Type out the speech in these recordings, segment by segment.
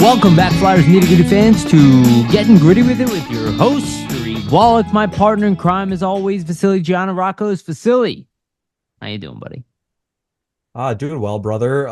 Welcome back, Flyers nitty-gritty fans, to Getting Gritty with It with your host, Wolok, my partner in crime, as always, Vasili Gianarakos. Vasili, how you doing, buddy? Doing well, brother.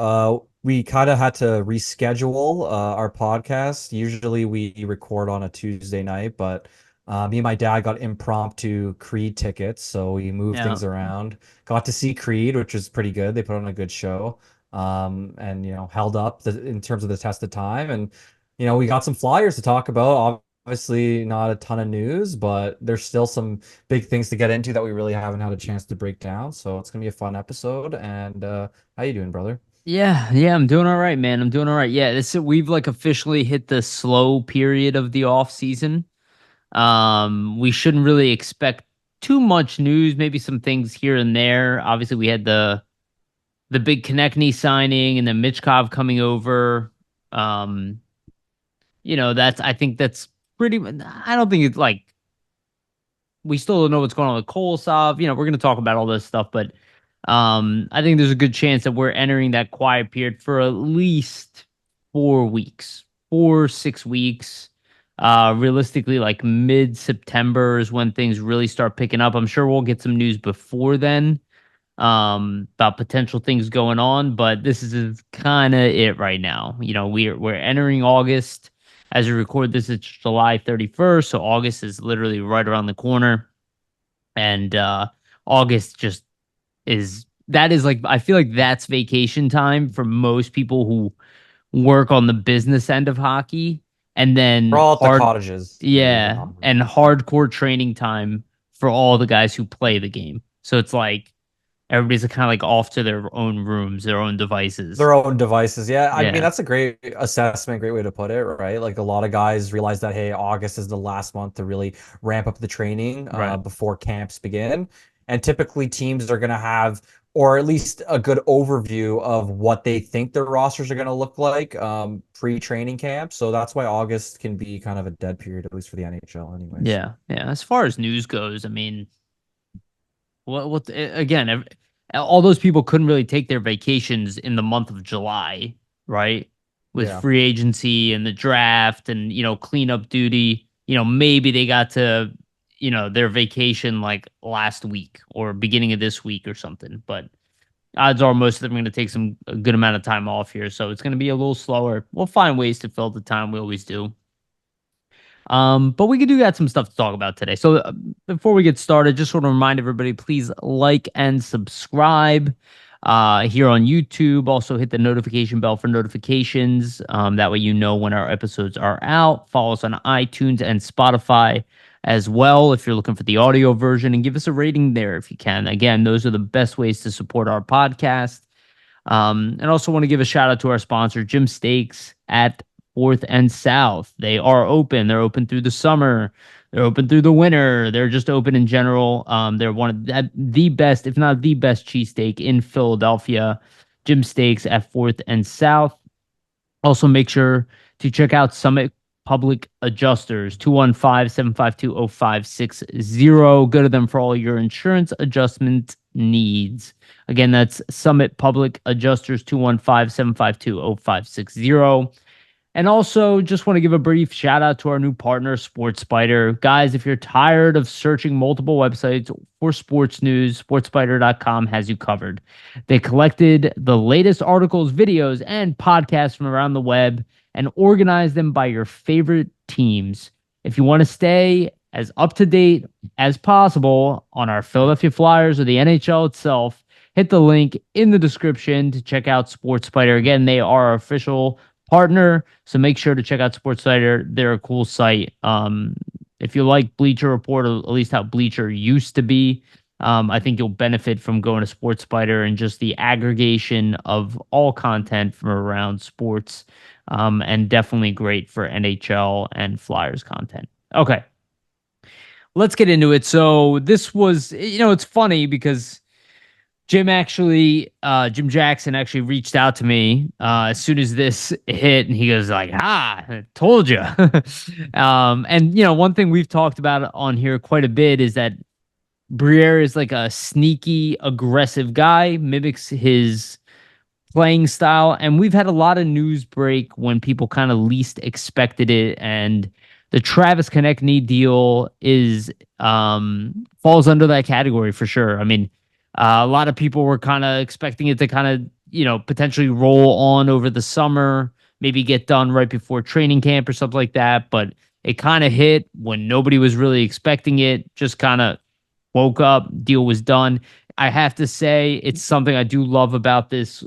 We kind of had to reschedule our podcast. Usually we record on a Tuesday night, but me and my dad got impromptu Creed tickets, so we moved Yeah. things around. Got to see Creed, which was pretty good. They put on a good show, and held up in terms of the test of time. And we got some Flyers to talk about. Obviously, not a ton of news, but there's still some big things to get into that we really haven't had a chance to break down. So it's gonna be a fun episode. And how you doing, brother? Yeah, I'm doing all right, man. I'm doing all right. Yeah, we've like officially hit the slow period of the off season. We shouldn't really expect too much news, maybe some things here and there. Obviously, we had the big Konecny signing and then Michkov coming over. Um, I think that's pretty. I don't think it's like we still don't know what's going on with Kolosov. We're going to talk about all this stuff, but I think there's a good chance that we're entering that quiet period for at least 4 weeks, 6 weeks. Realistically, like mid-September is when things really start picking up. I'm sure we'll get some news before then about potential things going on, but this is kind of it right now. We're entering August. As we record this, it's July 31st, so August is literally right around the corner. And August just is like, I feel like that's vacation time for most people who work on the business end of hockey. And We're then all at the cottages, yeah, and hardcore training time for all the guys who play the game. So it's like everybody's kind of like off to their own rooms, their own devices. their own devices. Yeah, I mean Yeah, that's a great assessment, great way to put it, right? Like a lot of guys realize that hey, August is the last month to really ramp up the training right. before camps begin, and typically teams are going to have or at least a good overview of what they think their rosters are going to look like pre-training camp. So that's why August can be kind of a dead period, at least for the NHL, anyways. Yeah. As far as news goes, I mean, again, all those people couldn't really take their vacations in the month of July, right? With Yeah. free agency and the draft and, cleanup duty. Maybe they got to, their vacation like last week or beginning of this week or something. But odds are most of them are going to take a good amount of time off here. So it's going to be a little slower. We'll find ways to fill the time. We always do. But we do got some stuff to talk about today. So before we get started, just want to remind everybody, please like and subscribe here on YouTube. Also hit the notification bell for notifications. That way you know when our episodes are out. Follow us on iTunes and Spotify as well if you're looking for the audio version, and give us a rating there if you can. Again, those are the best ways to support our podcast. And also want to give a shout out to our sponsor, Jim Steaks at Fourth and South. They are open. They're open through the summer. They're open through the winter. They're just open in general. They're one of the best, if not the best, cheesesteak in Philadelphia. Jim Steaks at Fourth and South. Also, make sure to check out Summit Public Adjusters, 215-752-0560. Go to them for all your insurance adjustment needs. Again, that's Summit Public Adjusters, 215-752-0560. And also, just want to give a brief shout out to our new partner, Sports Spider. Guys, if you're tired of searching multiple websites for sports news, sportspider.com has you covered. They collected the latest articles, videos, and podcasts from around the web and organized them by your favorite teams. If you want to stay as up to date as possible on our Philadelphia Flyers or the NHL itself, hit the link in the description to check out Sports Spider. Again, they are our official partner, so make sure to check out SportsCenter. They're a cool site. If you like Bleacher Report, or at least how Bleacher used to be, I think you'll benefit from going to SportsSpider and just the aggregation of all content from around sports, and definitely great for NHL and Flyers content. Okay, let's get into it. So this was, it's funny because Jim Jackson actually reached out to me as soon as this hit, and he goes like, I told you. And one thing we've talked about on here quite a bit is that Briere is like a sneaky, aggressive guy, mimics his playing style. And we've had a lot of news break when people kind of least expected it. And the Travis Konecny deal is falls under that category for sure. I mean, a lot of people were kind of expecting it to kind of, potentially roll on over the summer, maybe get done right before training camp or something like that. But it kind of hit when nobody was really expecting it, just kind of woke up, deal was done. I have to say, it's something I do love about this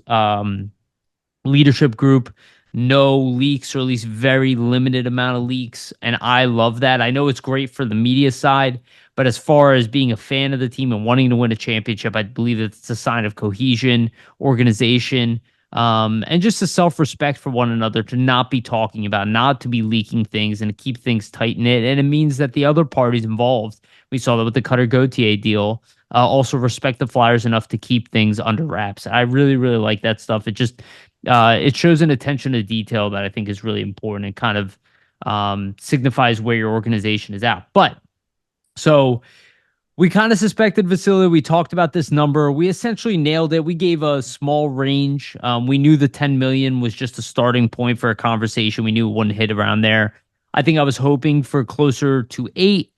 leadership group. No leaks, or at least very limited amount of leaks, and I love that. I know it's great for the media side, but as far as being a fan of the team and wanting to win a championship, I believe that it's a sign of cohesion, organization, and just a self-respect for one another to not be talking about, not to be leaking things, and to keep things tight knit. And it means that the other parties involved, we saw that with the Cutter Gauthier deal, also respect the Flyers enough to keep things under wraps. I really, really like that stuff. It shows an attention to detail that I think is really important and kind of signifies where your organization is at. But so we kind of suspected Vasili. We talked about this number. We essentially nailed it. We gave a small range. We knew the 10 million was just a starting point for a conversation. We knew it wouldn't hit around there. I think I was hoping for closer to 8.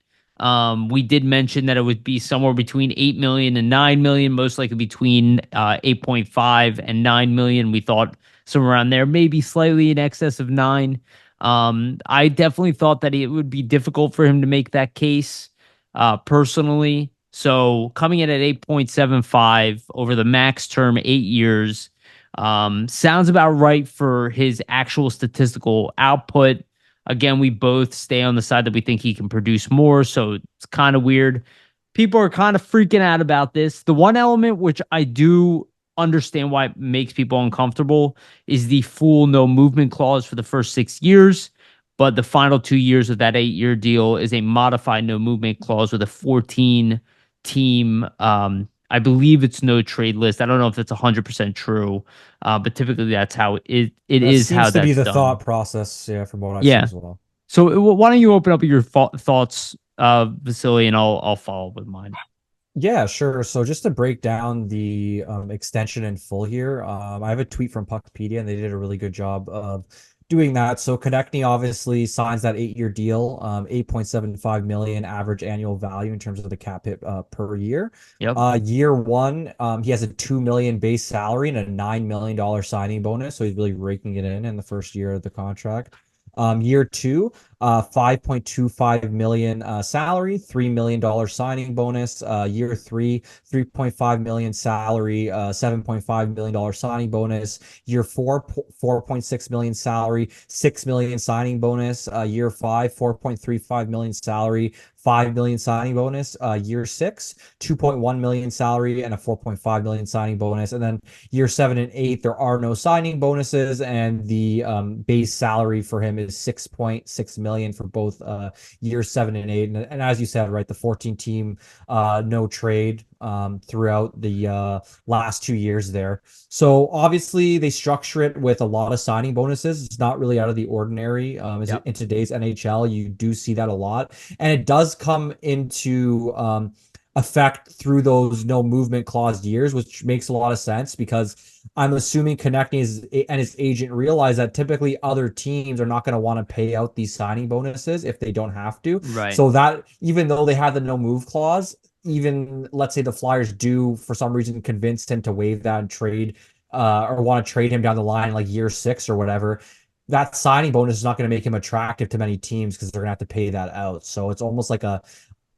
We did mention that it would be somewhere between 8 million and 9 million, most likely between 8.5 and 9 million. We thought somewhere around there, maybe slightly in excess of 9. I definitely thought that it would be difficult for him to make that case personally. So coming in at 8.75 over the max term, 8 years, sounds about right for his actual statistical output. Again, we both stay on the side that we think he can produce more, so it's kind of weird. People are kind of freaking out about this. The one element which I do understand why it makes people uncomfortable is the full no movement clause for the first 6 years. But the final 2 years of that 8-year deal is a modified no movement clause with a 14 team. I believe it's no trade list. I don't know if that's 100% true, but typically that's how it That is how seems to be that's the done. thought process, yeah, from what I've seen Yeah. as well. So why don't you open up your thoughts, Vasily, and I'll follow with mine. Yeah, sure. So just to break down the extension in full here, I have a tweet from Puckpedia, and they did a really good job of doing that. So Konechny obviously signs that 8-year deal, 8.75 million average annual value in terms of the cap hit per year. Yep. Year one, he has a 2 million base salary and a $9 million signing bonus, so he's really raking it in the first year of the contract. Year two, 5.25 million salary, $3 million signing bonus. Year three, 3.5 million salary, $7.5 million signing bonus. Year four, 4.6 million salary, 6 million signing bonus. Year five, 4.35 million salary, 5 million signing bonus. Year six, 2.1 million salary and a 4.5 million signing bonus. And then year 7 and 8, there are no signing bonuses, and the base salary for him is 6.6 million for both year 7 and 8. And as you said, right, the 14 team no trade throughout the last 2 years there. So obviously they structure it with a lot of signing bonuses. It's not really out of the ordinary. Yep. In today's NHL, you do see that a lot, and it does come into effect through those no movement clause years, which makes a lot of sense because I'm assuming Konechny and his agent realize that typically other teams are not going to want to pay out these signing bonuses if they don't have to. Right. So that even though they have the no move clause, even let's say the Flyers do for some reason convince him to waive that and trade or want to trade him down the line like year 6 or whatever, that signing bonus is not going to make him attractive to many teams because they're going to have to pay that out. So it's almost like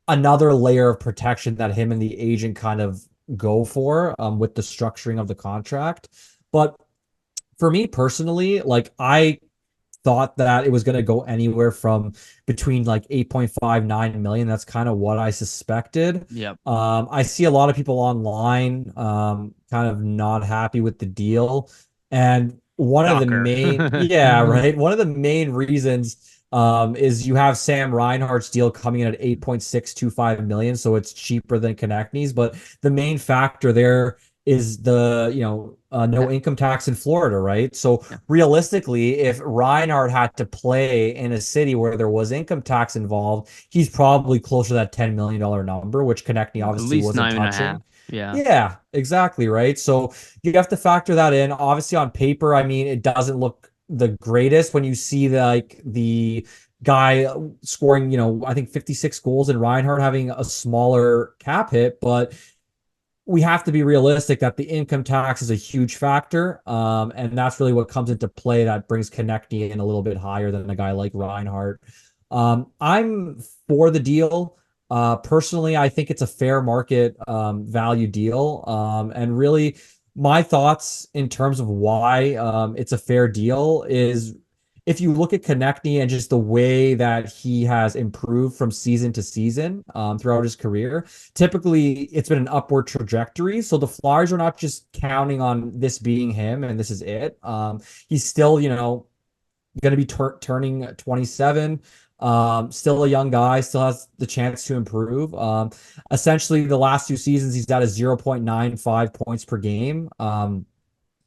another layer of protection that him and the agent kind of go for with the structuring of the contract. But for me personally, like I thought that it was going to go anywhere from between like 8.5 9 million. That's kind of what I suspected. Yep. I see a lot of people online kind of not happy with the deal, and one of the Shocker. main yeah, right, one of the main reasons is you have Sam Reinhart's deal coming in at 8.625 million, so it's cheaper than Konechny's. But the main factor there is the no income tax in Florida, right? So Yeah. realistically, if Reinhardt had to play in a city where there was income tax involved, he's probably closer to that $10 million number, which Konechny At obviously least wasn't nine and a half. touching. Yeah. Yeah, exactly, right. So you have to factor that in. Obviously, on paper, I mean, it doesn't look the greatest when you see the guy scoring, I think 56 goals and Reinhardt having a smaller cap hit, but we have to be realistic that the income tax is a huge factor. And that's really what comes into play that brings Konechny in a little bit higher than a guy like Reinhardt. I'm for the deal. Personally, I think it's a fair market value deal. And really, my thoughts in terms of why it's a fair deal is if you look at Konechny and just the way that he has improved from season to season throughout his career, typically it's been an upward trajectory. So the Flyers are not just counting on this being him and this is it. He's still, going to be turning 27. Still a young guy, still has the chance to improve. Essentially, the last two seasons, he's at a 0.95 points per game.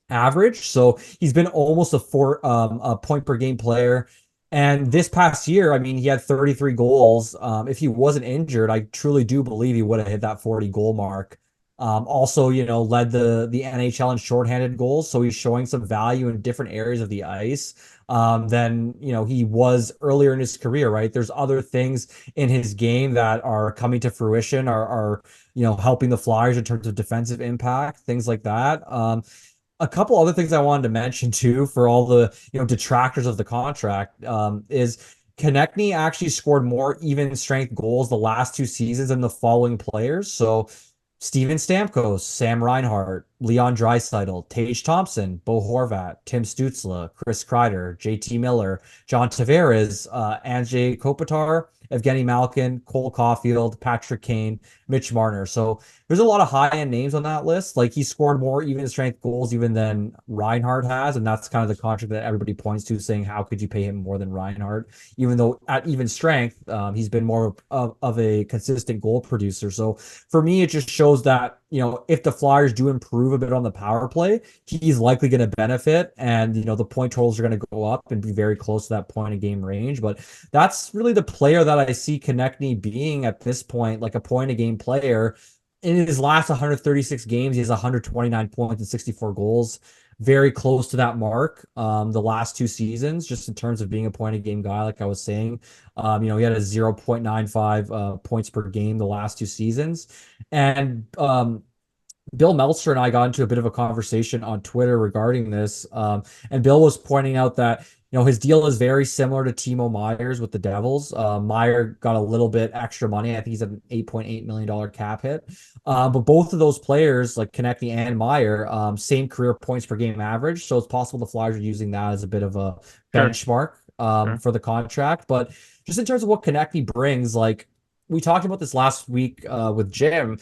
Average. So he's been almost a point per game player. And this past year, I mean, he had 33 goals. If he wasn't injured, I truly do believe he would have hit that 40 goal mark. Also, led the NHL in shorthanded goals. So he's showing some value in different areas of the ice than, he was earlier in his career, right? There's other things in his game that are coming to fruition, are helping the Flyers in terms of defensive impact, things like that. A couple other things I wanted to mention too for all the detractors of the contract is Konechny actually scored more even strength goals the last two seasons than the following players. So Steven Stamkos, Sam Reinhart, Leon Draisaitl, Tage Thompson, Bo Horvat, Tim Stützle, Chris Kreider, JT Miller, John Tavares, Anjay Kopitar, Evgeny Malkin, Cole Caulfield, Patrick Kane, Mitch Marner. So there's a lot of high-end names on that list. Like he scored more even strength goals even than Reinhardt has, and that's kind of the contract that everybody points to, saying how could you pay him more than Reinhardt? Even though at even strength, he's been more of a consistent goal producer. So for me, it just shows that if the Flyers do improve a bit on the power play, he's likely going to benefit, and the point totals are going to go up and be very close to that point of game range. But that's really the player that I see Konechny being at this point, like a point a game player. In his last 136 games, he has 129 points and 64 goals, very close to that mark. The last two seasons, just in terms of being a point a game guy, like I was saying, he had a 0.95 points per game the last two seasons, and Bill Meltzer and I got into a bit of a conversation on Twitter regarding this. And Bill was pointing out that, his deal is very similar to Timo Meyer's with the Devils. Meyer got a little bit extra money. I think he's at an $8.8 million cap hit. But both of those players, like Konechny and Meyer, same career points per game average. So it's possible the Flyers are using that as a bit of a Sure. benchmark Sure. for the contract. But just in terms of what Konechny brings, like we talked about this last week with Jim,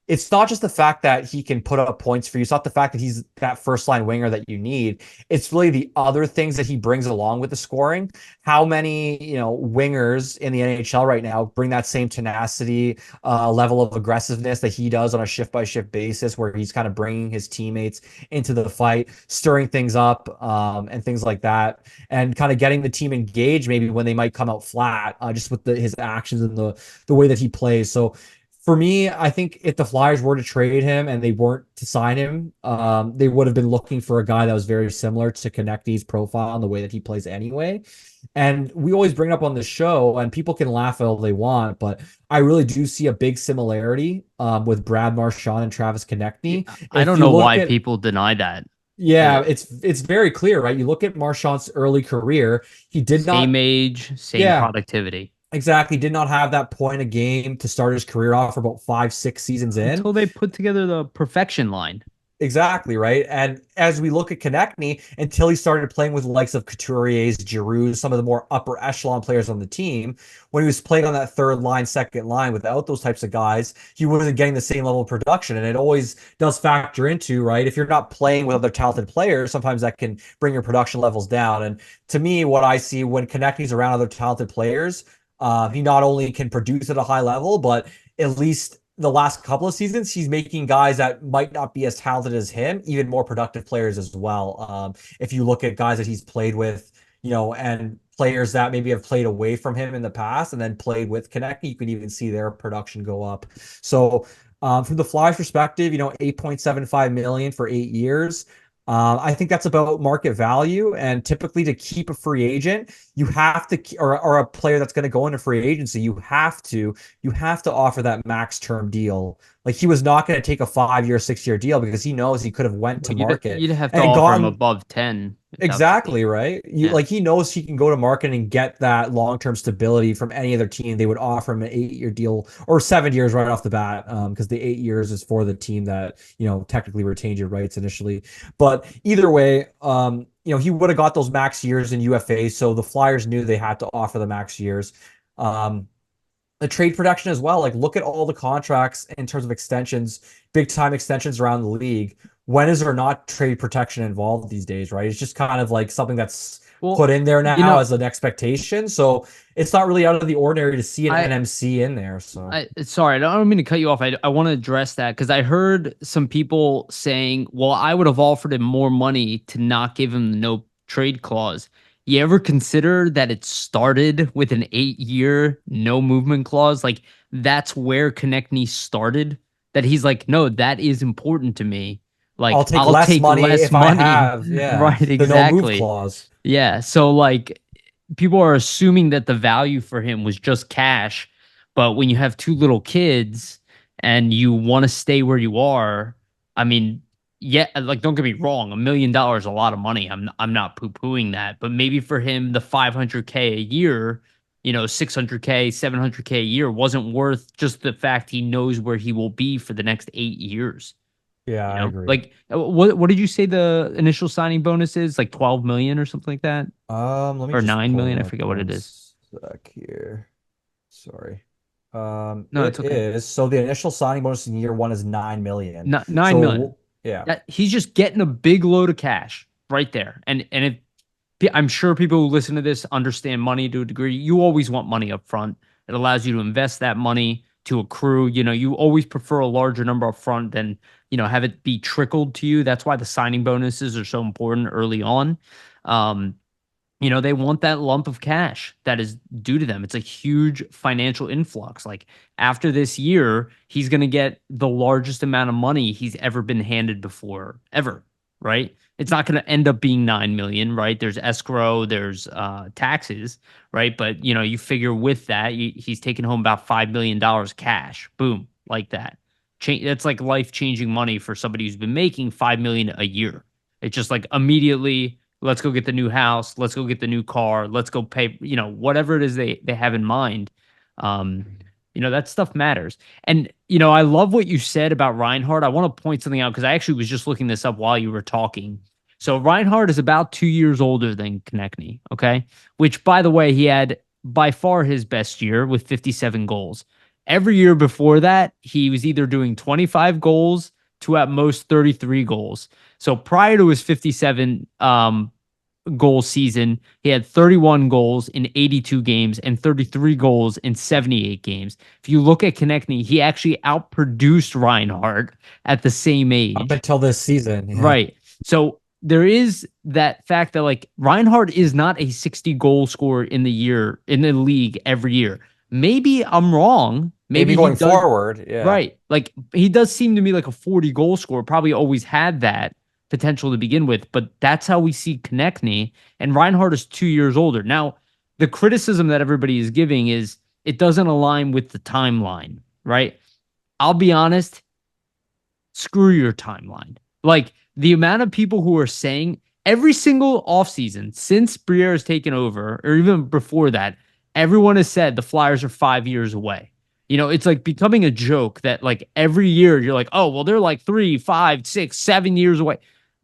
it's not just the fact that he can put up points for you. It's not the fact that he's that first line winger that you need. It's really the other things that he brings along with the scoring. How many, wingers in the NHL right now bring that same tenacity, level of aggressiveness that he does on a shift by shift basis, where he's kind of bringing his teammates into the fight, stirring things up, and things like that, and kind of getting the team engaged maybe when they might come out flat, just with his actions and the way that he plays. So for me, I think if the Flyers were to trade him and they weren't to sign him, they would have been looking for a guy that was very similar to Konechny's profile and the way that he plays anyway. And we always bring it up on the show, and people can laugh all they want, but I really do see a big similarity with Brad Marchand and Travis Konechny. I If don't you know look why at people deny that. Yeah, Uh, it's very clear, right? You look at Marchand's early career, he did Same not, age, same yeah, productivity. exactly. Did not have that point a game to start his career off for about 5, 6 seasons in. Until they put together the perfection line. Exactly, right. And as we look at Konechny, until he started playing with the likes of Couturier's, Giroux, some of the more upper echelon players on the team, when he was playing on that third line, second line without those types of guys, he wasn't getting the same level of production. And it always does factor into, right? If you're not playing with other talented players, sometimes that can bring your production levels down. And to me, what I see when Konechny's around other talented players, he not only can produce at a high level, but at least the last couple of seasons, he's making guys that might not be as talented as him, even more productive players as well. If you look at guys that he's played with, and players that maybe have played away from him in the past and then played with Konechny, you can even see their production go up. So From the Flyers perspective, 8.75 million for 8 years. I think that's about market value. And typically, to keep a free agent, you have to, or a player that's going to go into free agency, you have to offer that max term deal. Like, he was not going to take a 5 year, 6 year deal because he knows he could have went to Well, you'd market you'd have to and offer him gotten. above 10 if that was the case. Exactly, right? Yeah. He knows he can go to market and get that long-term stability from any other team. They would offer him an 8 year deal or 7 years right off the bat, because the 8 years is for the team that, technically retained your rights initially. But either way, he would have got those max years in UFA, so the Flyers knew they had to offer the max years. Um, the trade protection as well. Like, look at all the contracts in terms of extensions, big time extensions around the league. When is there not trade protection involved these days, right? It's just kind of like something that's Well, put in there you now know, as an expectation. So it's not really out of the ordinary to see an I NMC in there. So sorry, I don't mean to cut you off. I want to address that because I heard some people saying, well, I would have offered him more money to not give him the no trade clause. You ever consider that it started with an 8 year no movement clause? Like, that's where Konechny started. That he's like, no, that is important to me. I'll Like, take I'll less take money less if I money. have, yeah, Right, the no move exactly. clause. Yeah. So like people are assuming that the value for him was just cash, but when you have two little kids and you want to stay where you are, I mean, yeah, like don't get me wrong, $1 million is a lot of money. I'm not poo-pooing that, but maybe for him the 500K a year, 600K, 700K a year wasn't worth just the fact he knows where he will be for the next 8 years. Yeah, I agree. Like what did you say the initial signing bonus is? Like 12 million or something like that? Let me Or just 9 million? pull I it up forget what it one is. sec here. Sorry. No, it's It okay. is. So the initial signing bonus in year one is 9 million. 9 million. So yeah, That he's just getting a big load of cash right there. And I'm sure people who listen to this understand money to a degree. You always want money up front. It allows you to invest that money to accrue. You always prefer a larger number up front than, have it be trickled to you. That's why the signing bonuses are so important early on. Um, they want that lump of cash that is due to them. It's a huge financial influx. Like after this year, he's going to get the largest amount of money he's ever been handed before, ever, right? It's not going to end up being 9 million, right? There's escrow, there's taxes, right? But you figure with that, he's taking home about $5 million cash. Boom, like that. That's like life-changing money for somebody who's been making 5 million a year. It's just like immediately, let's go get the new house, let's go get the new car, let's go pay, whatever it is they have in mind. um that stuff matters. And I love what you said about Reinhardt. I want to point something out because I actually was just looking this up while you were talking. So Reinhardt is about 2 years older than Konechny, okay, which by the way, he had by far his best year with 57 goals. Every year before that he was either doing 25 goals to at most 33 goals. So prior to his 57 goal season, he had 31 goals in 82 games and 33 goals in 78 games. If you look at Konechny, he actually outproduced Reinhardt at the same up age. until this season, yeah. Right. So there is that fact that like Reinhardt is not a 60 goal scorer in the league every year. Maybe I'm wrong. Maybe Maybe he going does. forward, yeah. Right. Like he does seem to me like a 40 goal scorer, probably always had that potential to begin with, but that's how we see Konechny. And Reinhardt is 2 years older. Now, the criticism that everybody is giving is it doesn't align with the timeline, right? I'll be honest, screw your timeline. Like the amount of people who are saying every single offseason since Briere has taken over, or even before that, everyone has said the Flyers are 5 years away. It's like becoming a joke that like every year you're like, oh, well, they're like 3, 5, 6, 7 years away.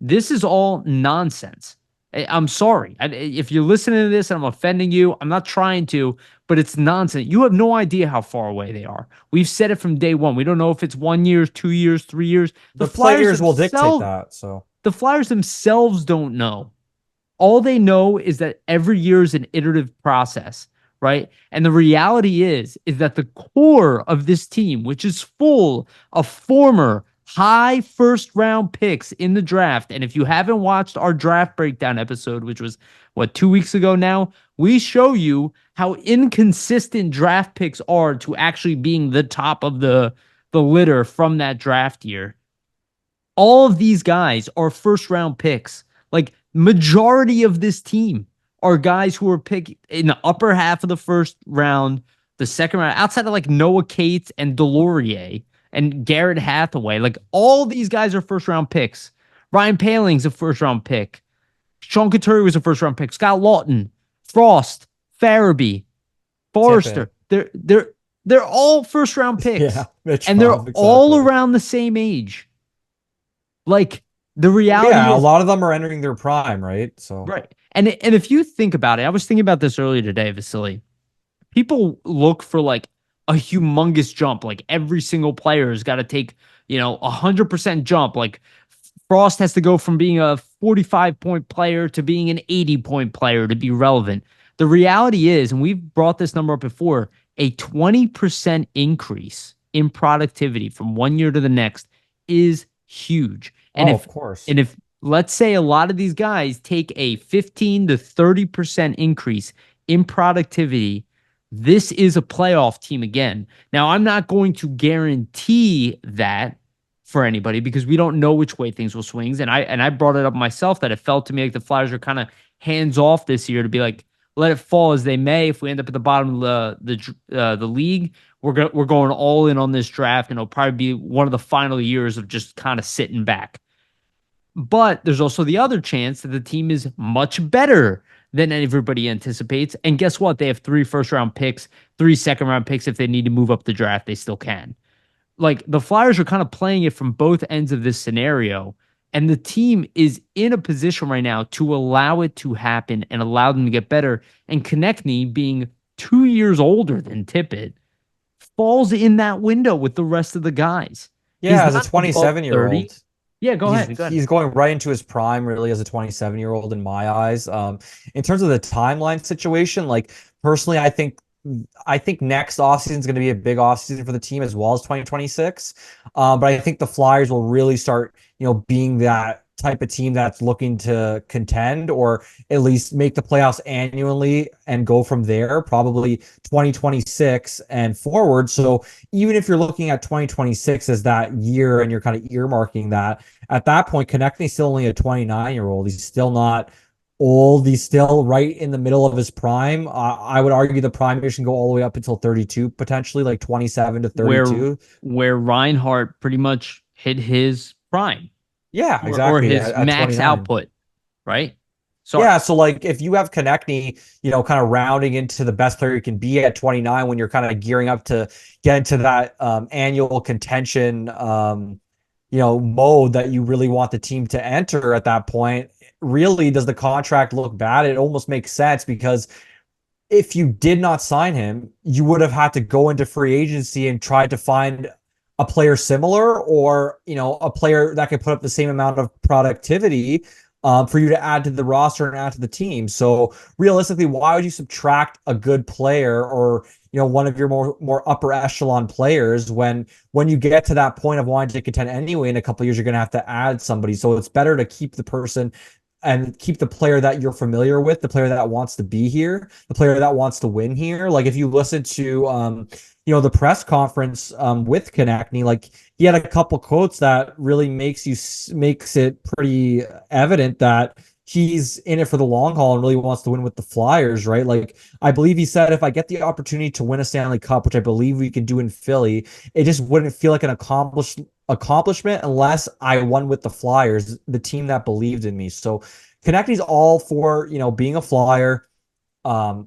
This is all nonsense. I'm sorry. If you're listening to this and I'm offending you, I'm not trying to, but it's nonsense. You have no idea how far away they are. We've said it from day one. We don't know if it's 1 year, 2 years, 3 years. The players will dictate that. So The Flyers themselves don't know. All they know is that every year is an iterative process, right? And the reality is that the core of this team, which is full of former high first round picks in the draft. And if you haven't watched our draft breakdown episode, which was 2 weeks ago now, we show you how inconsistent draft picks are to actually being the top of the litter from that draft year. All of these guys are first round picks. Like majority of this team are guys who were picked in the upper half of the first round, the second round, outside of like Noah Cates and Delorier and Garrett Hathaway. Like all these guys are first round picks. Ryan Paling's a first round pick. Sean Couturier was a first round pick. Scott Lawton, Frost, Farabee, Tippett. Forrester. They're all first round Yeah, picks. And they're Michkov, all exactly. around the same age. Like the Well, reality yeah, a is lot of them are entering their prime, right? So, right. And if you think about it, I was thinking about this earlier today, Vasili. People look for like a humongous jump. Like every single player has got to take, 100% jump. Like Frost has to go from being a 45-point player to being an 80-point player to be relevant. The reality is, and we've brought this number up before, a 20% increase in productivity from one year to the next is huge. And oh, if of course. and if let's say a lot of these guys take a 15 to 30% increase in productivity, this is a playoff team again. Now, I'm not going to guarantee that for anybody because we don't know which way things will swing. And I brought it up myself that it felt to me like the Flyers are kind of hands off this year to be like, let it fall as they may. If we end up at the bottom of the league, we're going all in on this draft, and it'll probably be one of the final years of just kind of sitting back. But there's also the other chance that the team is much better than everybody anticipates. And guess what? They have 3 first round picks, 3 second round picks. If they need to move up the draft, they still can. Like the Flyers are kind of playing it from both ends of this scenario. And the team is in a position right now to allow it to happen and allow them to get better. And Konecny, being 2 years older than Tippett, falls in that window with the rest of the guys. He's Yeah, as a not above 27-year 30. old, Yeah, go ahead. Go ahead. he's going right into his prime, really, as a 27-year-old in my eyes. In terms of the timeline situation, like personally, I think next offseason is going to be a big offseason for the team as well as 2026. But I think the Flyers will really start, being that type of team that's looking to contend or at least make the playoffs annually and go from there, probably 2026 and forward. So even if you're looking at 2026 as that year and you're kind of earmarking that, at that point, Konechny's still only a 29-year-old. He's still not old. He's still right in the middle of his prime. I would argue the prime should go all the way up until 32, potentially like 27 to where 32. where Reinhardt pretty much hit his prime Yeah, or exactly. his At max 29. output, right? Sorry. Yeah, so like if you have Konechny, kind of rounding into the best player you can be at 29 when you're kind of gearing up to get into that annual contention mode that you really want the team to enter at that point, really does the contract look bad? It almost makes sense because if you did not sign him, you would have had to go into free agency and try to find a player similar or, a player that could put up the same amount of productivity for you to add to the roster and add to the team. So realistically, why would you subtract a good player or, one of your more upper echelon players when you get to that point of wanting to contend anyway in a couple of years, you're going to have to add somebody. So it's better to keep the person and keep the player that you're familiar with, the player that wants to be here, the player that wants to win here. Like if you listen to the press conference with Konechny, like he had a couple quotes that really makes it pretty evident that he's in it for the long haul and really wants to win with the Flyers, right? Like I believe he said, if I get the opportunity to win a Stanley Cup, which I believe we can do in Philly, it just wouldn't feel like an accomplishment unless I won with the Flyers, the team that believed in me. So Konechny's all for, being a Flyer, a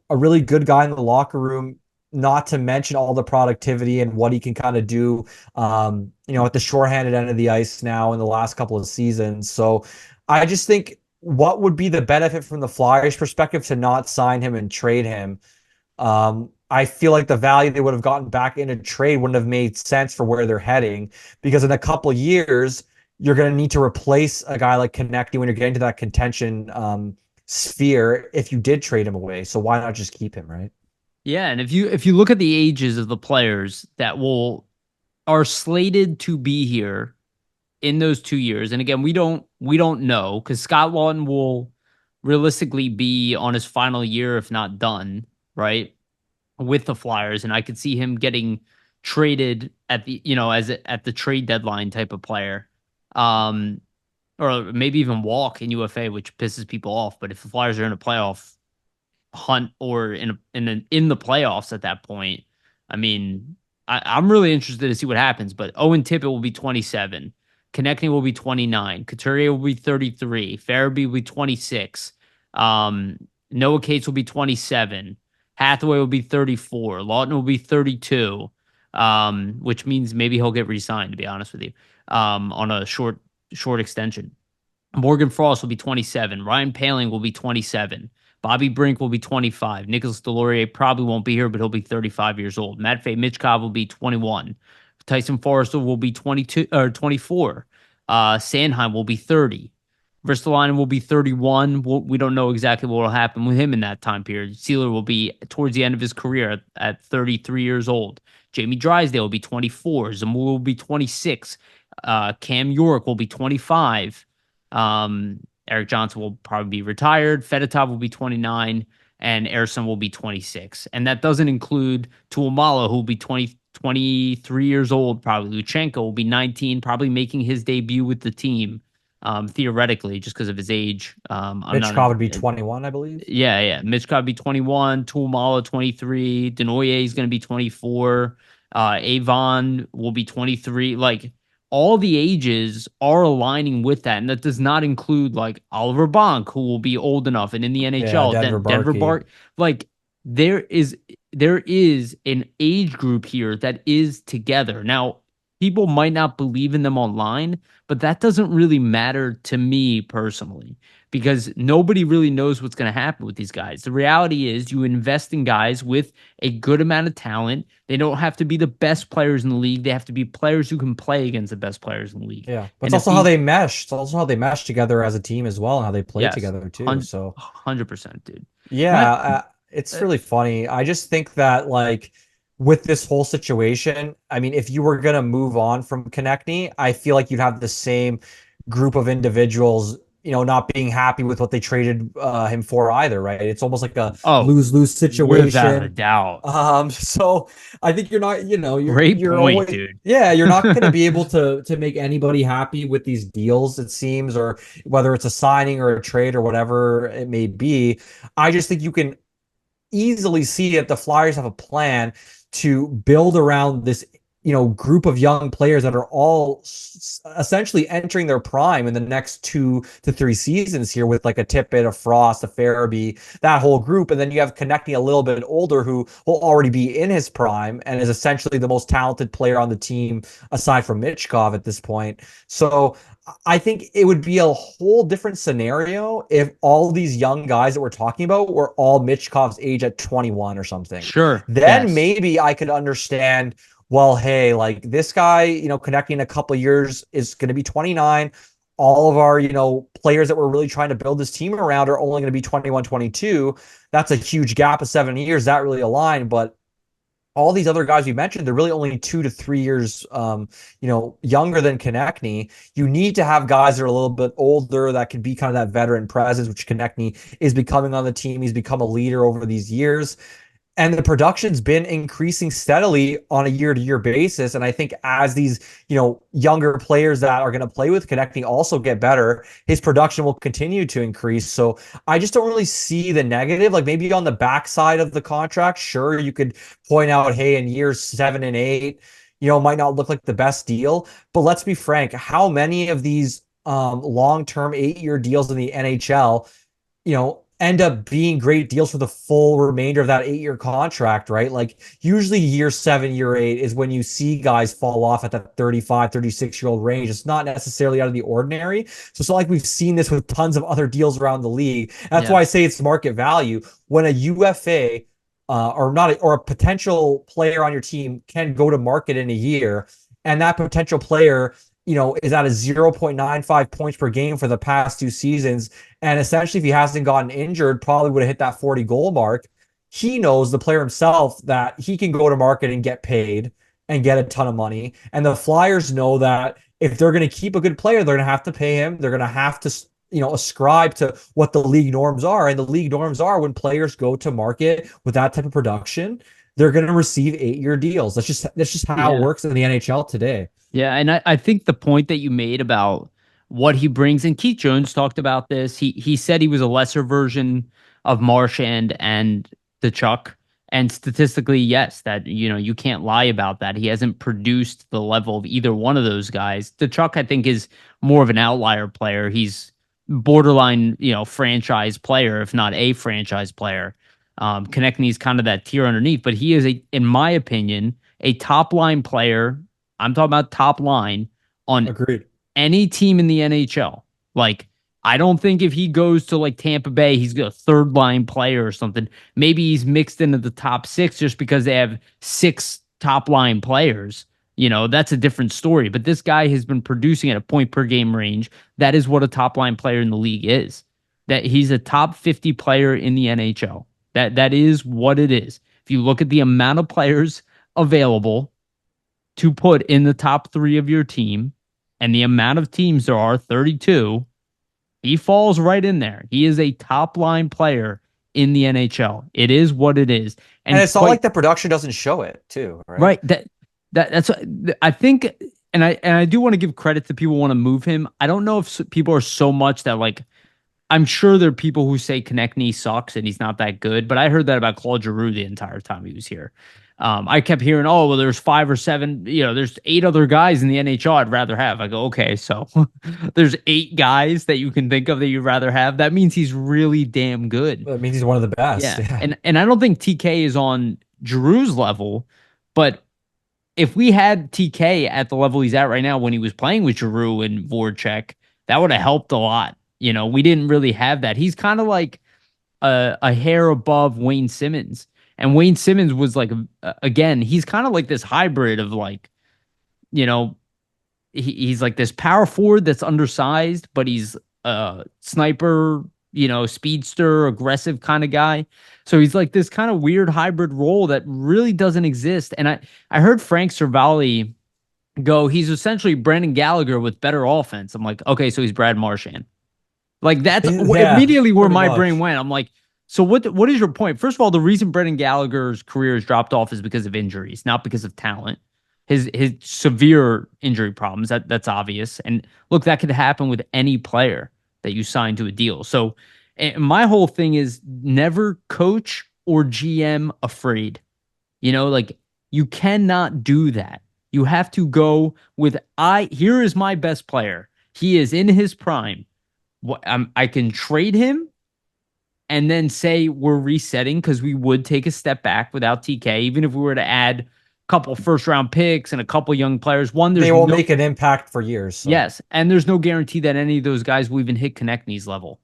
really good guy in the locker room, not to mention all the productivity and what he can kind of do, at the shorthanded end of the ice now in the last couple of seasons. So I just think what would be the benefit from the Flyers perspective to not sign him and trade him? I feel like the value they would have gotten back in a trade wouldn't have made sense for where they're heading because in a couple of years, you're going to need to replace a guy like Konechny when you're getting to that contention sphere if you did trade him away. So why not just keep him, right? Yeah, and if you look at the ages of the players that will are slated to be here in those 2 years, and again, we don't know because Scott Lawton will realistically be on his final year, if not done, right, with the Flyers, and I could see him getting traded at the at the trade deadline type of player, um, or maybe even walk in UFA, which pisses people off. But if the Flyers are in a playoff hunt or in the playoffs at that point, I mean, I'm really interested to see what happens. But Owen Tippett will be 27, Konechny will be 29, Couturier will be 33, Farabee will be 26, um, Noah Cates will be 27, Hathaway will be 34, Lawton will be 32, which means maybe he'll get re-signed. To be honest with you, on a short extension. Morgan Frost will be 27. Ryan Paling will be 27. Bobby Brink will be 25. Nicholas Delorier probably won't be here, but he'll be 35 years old. Matvei Michkov will be 21. Tyson Forrester will be 22 or 24. Sandheim will be 30. Ristolainen will be 31. We don't know exactly what will happen with him in that time period. Sealer will be towards the end of his career at 33 years old. Jamie Drysdale will be 24. Zamula will be 26. Cam York will be 25. Eric Johnson will probably be retired. Fedotov will be 29, and Erson will be 26. And that doesn't include Tuamala, who will be 23 years old, probably. Luchenko will be 19, probably making his debut with the team, theoretically, just because of his age. I'm not. Mitchkov would be 21, I believe. Yeah, yeah. Mitch would be 21, Tuamala 23, Denoyer is going to be 24, Avon will be 23. Like, all the ages are aligning with that, and that does not include like Oliver Bonk, who will be old enough and in the Yeah, NHL. Denver Then Denver Barkey. Bart, like there is an age group here that is together. Now, people might not believe in them online, but that doesn't really matter to me personally because nobody really knows what's going to happen with these guys. The reality is you invest in guys with a good amount of talent. They don't have to be the best players in the league. They have to be players who can play against the best players in the league. Yeah, but And it's if also how the they mesh. It's also how they mesh together as a team as well, and how they play yes, together too. So 100%, dude. yeah, Matt, it's uh, really funny. I just think that like with this whole situation, I mean, if you were gonna move on from Konechny, I feel like you'd have the same group of individuals, not being happy with what they traded him for either, right? It's almost like a oh, lose-lose without a situation. doubt. So I think you're not, Great you're point, always, dude. yeah, you're not going to be able to make anybody happy with these deals, it seems, or whether it's a signing or a trade or whatever it may be. I just think you can easily see that the Flyers have a plan to build around this, group of young players that are all essentially entering their prime in the next 2 to 3 seasons here with like a Tippett, a Frost, a Farabee, that whole group. And then you have connecting a little bit older who will already be in his prime and is essentially the most talented player on the team aside from Michkov at this point. So I think it would be a whole different scenario if all these young guys that we're talking about were all Michkov's age at 21 or something. Sure. Then Yes. maybe I could understand, well, hey, like this guy, connecting a couple of years is going to be 29. All of our, players that we're really trying to build this team around are only going to be 21, 22. That's a huge gap of 7 years. That really aligned. But all these other guys you mentioned, they're really only 2 to 3 years, younger than Konechny. You need to have guys that are a little bit older that can be kind of that veteran presence, which Konechny is becoming on the team. He's become a leader over these years. And the production's been increasing steadily on a year-to-year basis. And I think as these, younger players that are going to play with Konechny also get better, his production will continue to increase. So I just don't really see the negative. Like maybe on the backside of the contract, sure, you could point out, hey, in years 7 and 8, might not look like the best deal. But let's be frank, how many of these long-term 8-year deals in the NHL, end up being great deals for the full remainder of that 8-year contract, right? Like usually year 7, year 8 is when you see guys fall off at that 35, 36-year-old range. It's not necessarily out of the ordinary. So it's not like we've seen this with tons of other deals around the league. That's why Yeah. I say it's market value. When a UFA or a potential player on your team can go to market in a year, and that potential player is at a 0.95 points per game for the past 2 seasons. And essentially, if he hasn't gotten injured, probably would have hit that 40 goal mark. He knows, the player himself, that he can go to market and get paid and get a ton of money. And the Flyers know that if they're going to keep a good player, they're going to have to pay him. They're going to have to, ascribe to what the league norms are. And the league norms are when players go to market with that type of production, they're going to receive 8-year deals. That's just how it Yeah. works in the NHL today. Yeah, and I think the point that you made about what he brings, and Keith Jones talked about this. He said he was a lesser version of Marchand and the Chuck. And statistically, yes, that you can't lie about that. He hasn't produced the level of either one of those guys. The Chuck, I think, is more of an outlier player. He's borderline, franchise player, if not a franchise player. Konechny's kind of that tier underneath, but he is in my opinion, a top line player. I'm talking about top line on Agreed. any team in the NHL. Like, I don't think if he goes to like Tampa Bay, he's a third line player or something. Maybe he's mixed into the top six just because they have six top line players. That's a different story. But this guy has been producing at a point per game range. That is what a top line player in the league is. That he's a top 50 player in the NHL. That is what it is. If you look at the amount of players available to put in the top three of your team and the amount of teams there are, 32, he falls right in there. He is a top line player in the NHL. It is what it is. And And it's not quite like the production doesn't show it too, right? right. That's I think, and I do want to give credit to people who want to move him. I don't know if people are so much that like I'm sure there are people who say Konechny sucks and he's not that good, but I heard that about Claude Giroux the entire time he was here. I kept hearing, oh, well, there's 5 or 7, there's 8 other guys in the NHL I'd rather have. I go, okay, so there's 8 guys that you can think of that you'd rather have. That means he's really damn good. That means he's one of the best. Yeah. Yeah. And I don't think TK is on Giroux's level, but if we had TK at the level he's at right now when he was playing with Giroux and Voracek, that would have helped a lot. We didn't really have that. He's kind of like a hair above Wayne Simmons. And Wayne Simmons was like, again, he's kind of like this hybrid of like, you know, he's like this power forward that's undersized, but he's a sniper, speedster, aggressive kind of guy. So he's like this kind of weird hybrid role that really doesn't exist. And I heard Frank Cervalli go, he's essentially Brendan Gallagher with better offense. I'm like, okay, so he's Brad Marchand. Like that's Yeah, immediately where pretty my much. brain went. I'm like, so what is your point? First of all, the reason Brendan Gallagher's career has dropped off is because of injuries, not because of talent. His severe injury problems, that's obvious. And look, that could happen with any player that you sign to a deal. So my whole thing is never coach or GM afraid. Like you cannot do that. You have to go with here is my best player. He is in his prime. I can trade him and then say we're resetting because we would take a step back without TK, even if we were to add a couple first round picks and a couple young players. One, there's They won't no make an impact for years. So yes, and there's no guarantee that any of those guys will even hit Konechny's level.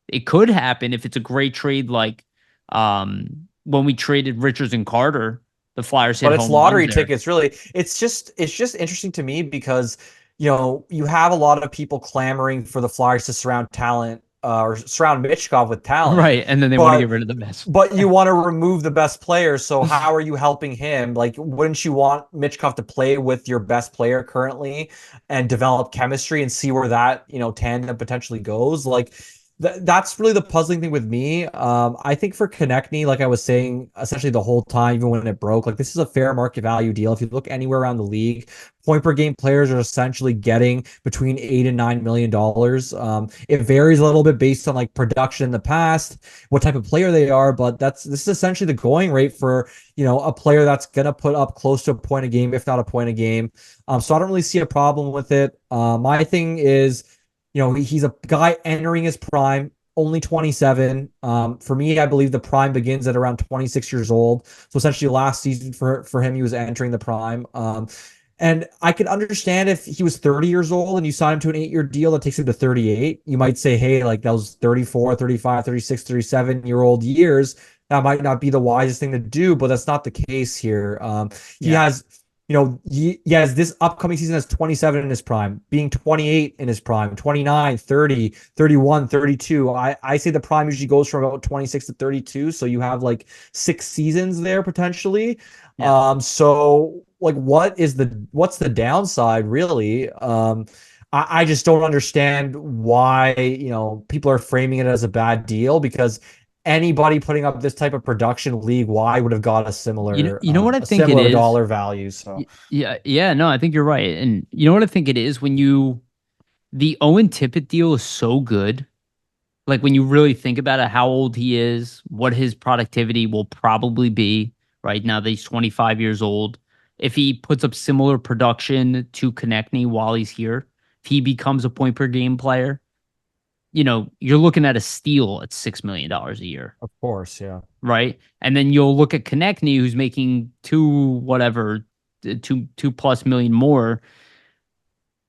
It could happen if it's a great trade, like when we traded Richards and Carter. The Flyers hit but it's home runs lottery there. tickets, really. It's just interesting to me because you have a lot of people clamoring for the Flyers to surround talent or surround Michkov with talent, Right, and then they want to get but rid of the best. you want to remove the best player. So how are you helping him? Like, wouldn't you want Michkov to play with your best player currently and develop chemistry and see where that tandem potentially goes? Like, that's really the puzzling thing with me. I think for Konechny, like I was saying, essentially the whole time, even when it broke, like this is a fair market value deal. If you look anywhere around the league, point per game players are essentially getting between $8 and $9 million. It varies a little bit based on like production in the past, what type of player they are, but this is essentially the going rate for a player that's gonna put up close to a point a game, if not a point a game. So I don't really see a problem with it. My thing is, he's a guy entering his prime, only 27. For me, I believe the prime begins at around 26 years old. So essentially last season for him, he was entering the prime. And I could understand if he was 30 years old and you sign him to an 8-year deal that takes him to 38. You might say, hey, like those 34, 35, 36, 37-year-old years, that might not be the wisest thing to do, but that's not the case here. He Yeah. has he has this upcoming season as 27 in his prime, being 28 in his prime, 29, 30, 31, 32. I say the prime usually goes from about 26 to 32. So you have like 6 seasons there potentially. Yeah. So like what's the downside really? I just don't understand why, people are framing it as a bad deal because anybody putting up this type of production league wide would have got You know what I a think it similar is? dollar value. So Yeah, yeah, no, I think you're right. And you know what I think it is when the Owen Tippett deal is so good. Like when you really think about it, how old he is, what his productivity will probably be right now that he's 25 years old. If he puts up similar production to Konechny while he's here, if he becomes a point per game player, you're looking at a steal at $6 million a year, of course, yeah. right? And then you'll look at Konechny, who's making two plus million more.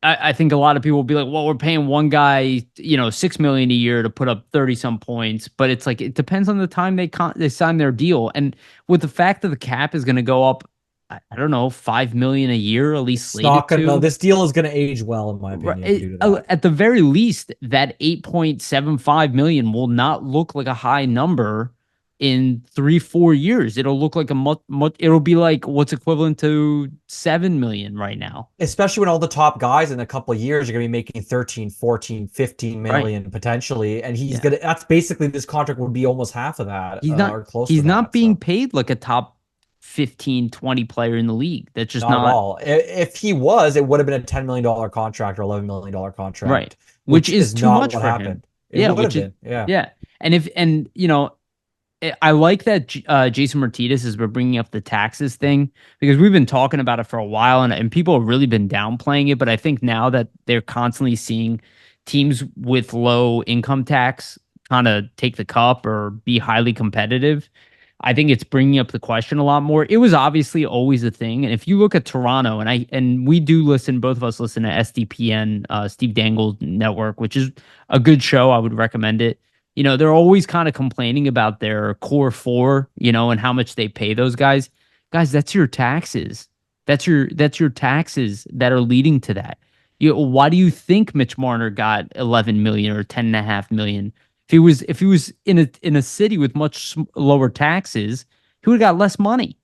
I think a lot of people will be like, well, we're paying one guy, 6 million a year to put up 30 some points, but it's like it depends on the time they sign their deal. And with the fact that the cap is going to go up, I don't know, 5 million a year, at least It's slated not gonna. to. This deal is gonna age well, in my opinion, due to that. At the very least, that 8.75 million will not look like a high number in 3, 4 years. It'll look like a much, it'll be like what's equivalent to 7 million right now. Especially when all the top guys in a couple of years are going to be making 13, 14, 15 Right. million potentially. And he's Yeah. going to, that's basically this contract would be almost half of that He's not or close to he's not that. being So paid like a top 15, 20 player in the league. That's just not at not all. If he was, it would have been a $10 million contract or $11 million right. contract, Which which is is too not much what for him. happened. It Yeah, would which have is been. Yeah. yeah. And I like that Jason Martinez has been bringing up the taxes thing because we've been talking about it for a while and people have really been downplaying it. But I think now that they're constantly seeing teams with low income tax kind of take the cup or be highly competitive, I think it's bringing up the question a lot more. It was obviously always a thing, and if you look at Toronto, and we do listen, both of us listen to SDPN, Steve Dangle's network, which is a good show. I would recommend it. They're always kind of complaining about their core four, and how much they pay those guys. Guys, that's your taxes. That's your taxes that are leading to that. Why do you think Mitch Marner got 11 million or 10.5 million? If he was in a city with much lower taxes, he would have got less money.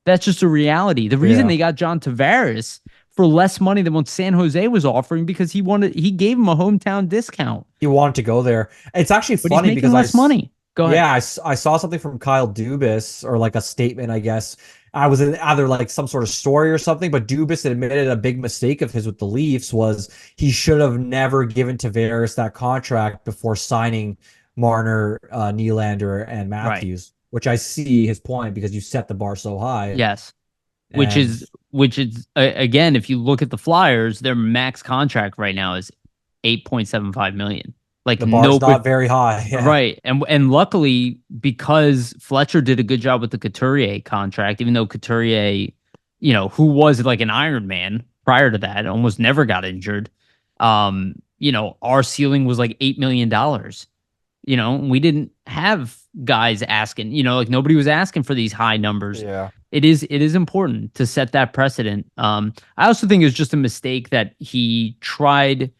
That's just a reality. The reason Yeah. they got John Tavares for less money than what San Jose was offering because he gave him a hometown discount, He wanted to go there. It's actually but he's funny making because less money. Go ahead. yeah, I saw something from Kyle Dubas or like a statement, I guess. I was in either like some sort of story or something, but Dubas admitted a big mistake of his with the Leafs was he should have never given Tavares that contract before signing Marner, Nylander, and Right. Matthews, which I see his point because you set the bar so high. Yes. Which And is which is again, if you look at the Flyers, their max contract right now is 8.75 million. Like the bar's nobody. not very high. Yeah. Right. And luckily, because Fletcher did a good job with the Couturier contract, even though Couturier, who was like an Iron Man prior to that, almost never got injured. Our ceiling was like $8 million. We didn't have guys asking, like nobody was asking for these high numbers. Yeah. It is important to set that precedent. I also think it was just a mistake that he tried.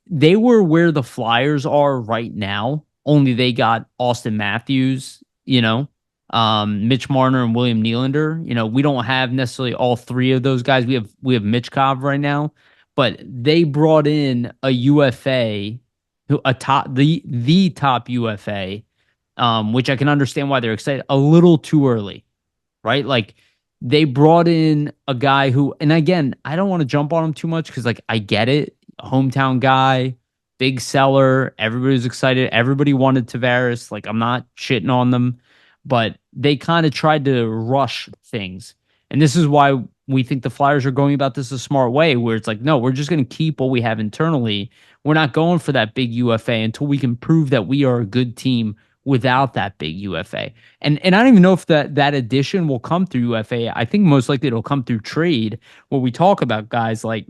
They were where the Flyers are right now, only they got Austin Matthews, Mitch Marner and William Nylander. We don't have necessarily all three of those guys. We have Michkov right now, but they brought in a UFA, the top UFA, which I can understand why they're excited. A little too early, right? Like they brought in a guy who, and again, I don't want to jump on him too much because like I get it, hometown guy, big seller, everybody's excited, everybody wanted Tavares. Like I'm not shitting on them, but they kind of tried to rush things, and this is why we think the Flyers are going about this a smart way, where it's like, no, we're just going to keep what we have internally. We're not going for that big UFA until we can prove that we are a good team without that big UFA. And I don't even know if that addition will come through UFA. I think most likely it'll come through trade, where we talk about guys like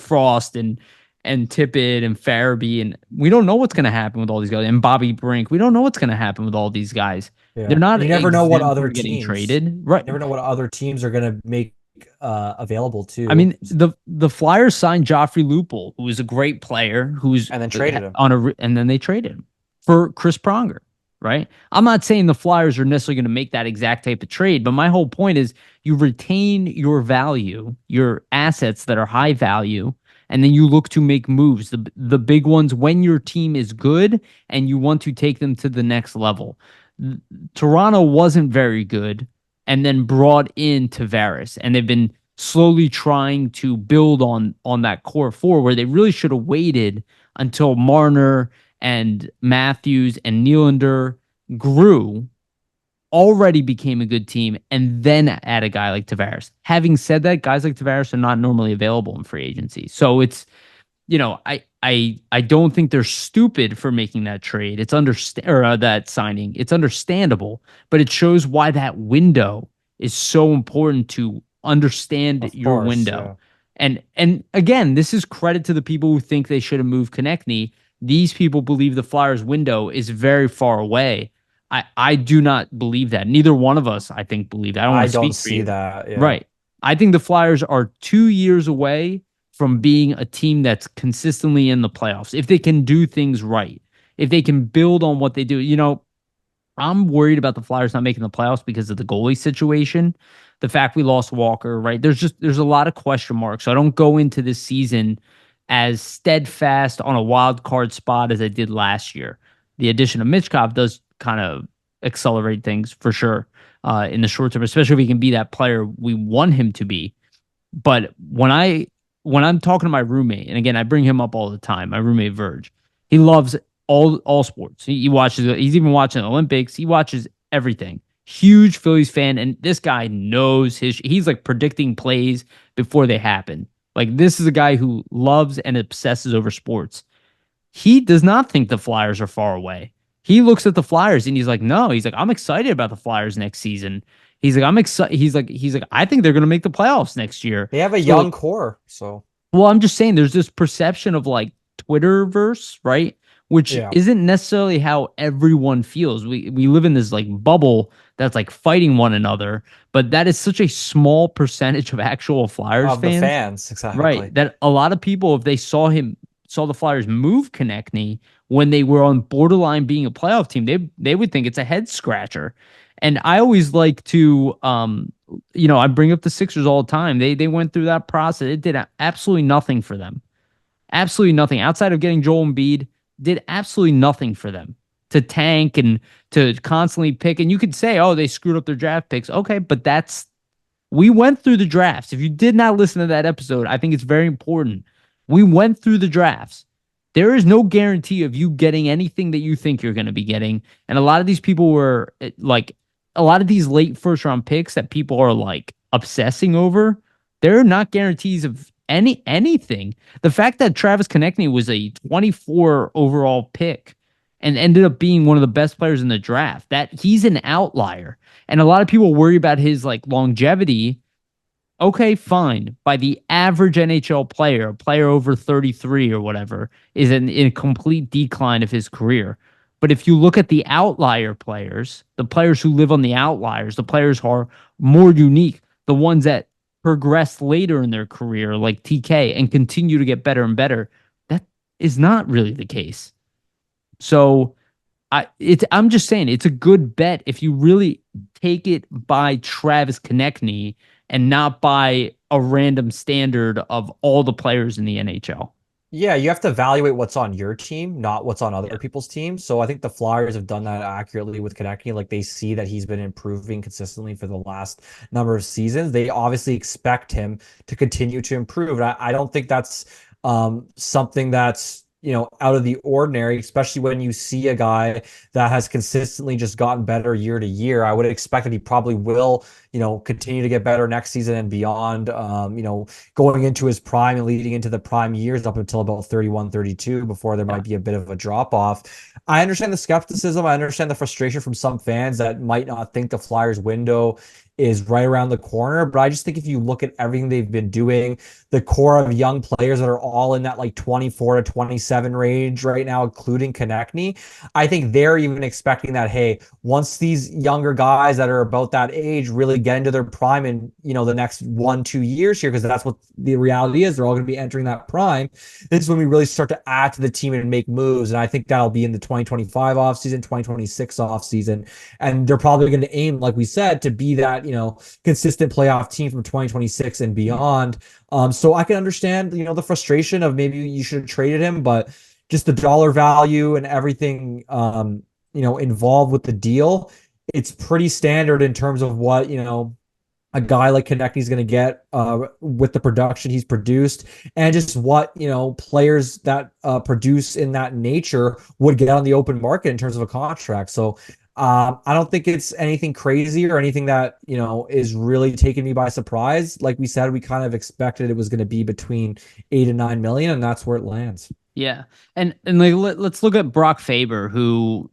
Frost and Tippett and Farabee, and we don't know what's going to happen with all these guys. And Bobby Brink, we don't know what's going to happen with all these guys. They're Yeah. not You never know what exempt other from getting teams, traded, right? you never know what other teams are going to make available I too. mean, the Flyers signed Joffrey Lupul, who is a great player, who's And then traded him. and then they traded him for Chris Pronger, right? I'm not saying the Flyers are necessarily going to make that exact type of trade, but my whole point is you retain your value, your assets that are high value, and then you look to make moves, the big ones when your team is good and you want to take them to the next level. Toronto wasn't very good and then brought in Tavares, and they've been slowly trying to build on that core four where they really should have waited until Marner and Matthews and Nylander grew, already became a good team, and then add a guy like Tavares. Having said that, guys like Tavares are not normally available in free agency. So it's, I don't think they're stupid for making that trade. It's understand or that signing. It's understandable, but it shows why that window is so important to understand Of your course, window. yeah. And again, this is credit to the people who think they should have moved Konechny. These people believe the Flyers window is very far away. I do not believe that. Neither one of us, I think, believe that. I don't want I to don't speak for see you. that. Yeah. Right. I think the Flyers are 2 years away from being a team that's consistently in the playoffs. If they can do things right, if they can build on what they do, I'm worried about the Flyers not making the playoffs because of the goalie situation. The fact we lost Walker, right? There's a lot of question marks. So I don't go into this season as steadfast on a wild card spot as I did last year. The addition of Michkov does kind of accelerate things for sure in the short term, especially if he can be that player we want him to be. But when I'm talking to my roommate, and again I bring him up all the time, my roommate Verge, he loves all sports. He watches. He's even watching the Olympics. He watches everything. Huge Phillies fan, and this guy knows his. He's like predicting plays before they happen. Like this is a guy who loves and obsesses over sports. He does not think the Flyers are far away. He looks at the Flyers and he's like, no. He's like, I'm excited about the Flyers next season. He's like, I'm excited. He's like, I think they're going to make the playoffs next year. They have a So like, young core, so well, I'm just saying there's this perception of like Twitterverse, right? Which yeah. isn't necessarily how everyone feels. We live in this like bubble that's like fighting one another, but that is such a small percentage of actual Flyers Of the fans, fans, right? exactly. That a lot of people, if they saw the Flyers move Konechny when they were on borderline being a playoff team, they would think it's a head scratcher. And I always like to I bring up the Sixers all the time. They went through that process. It did absolutely nothing for them. Absolutely nothing outside of getting Joel Embiid. Did absolutely nothing for them to tank and to constantly pick. And you could say, oh, they screwed up their draft picks. Okay, but we went through the drafts. If you did not listen to that episode, I think it's very important. We went through the drafts. There is no guarantee of you getting anything that you think you're going to be getting. And a lot of these people were like, a lot of these late first round picks that people are like obsessing over, they're not guarantees of anything. The fact that Travis Konechny was a 24 overall pick and ended up being one of the best players in the draft, that he's an outlier. And a lot of people worry about his like longevity. Okay, fine. By the average NHL player, a player over 33 or whatever, is in a complete decline of his career. But if you look at the outlier players, the players who live on the outliers, the players who are more unique, the ones that progress later in their career, like TK, and continue to get better and better, that is not really the case. So I'm just saying it's a good bet if you really take it by Travis Konechny and not by a random standard of all the players in the NHL. Yeah, you have to evaluate what's on your team, not what's on Yeah. other people's teams. So I think the Flyers have done that accurately with Konechny. Like they see that he's been improving consistently for the last number of seasons. They obviously expect him to continue to improve. And I don't think that's something that's out of the ordinary, especially when you see a guy that has consistently just gotten better year to year. I would expect that he probably will, continue to get better next season and beyond. Going into his prime and leading into the prime years up until about 31, 32, before there Yeah. might be a bit of a drop off. I understand the skepticism. I understand the frustration from some fans that might not think the Flyers window is right around the corner. But I just think if you look at everything they've been doing, the core of young players that are all in that like 24 to 27 range right now, including Konechny, I think they're even expecting that, hey, once these younger guys that are about that age really get into their prime in, the next 1-2 years here, because that's what the reality is, they're all going to be entering that prime. This is when we really start to add to the team and make moves. And I think that'll be in the 2025 offseason, 2026 offseason. And they're probably going to aim, like we said, to be that, that, consistent playoff team from 2026 and beyond. So I can understand, the frustration of maybe you should have traded him, but just the dollar value and everything, involved with the deal, it's pretty standard in terms of what, a guy like Konecny is going to get with the production he's produced, and just what players that produce in that nature would get on the open market in terms of a contract. So I don't think it's anything crazy or anything that is really taking me by surprise. Like we said, we kind of expected it was going to be between 8 and 9 million, and that's where it lands. Yeah. And like let's look at Brock Faber, who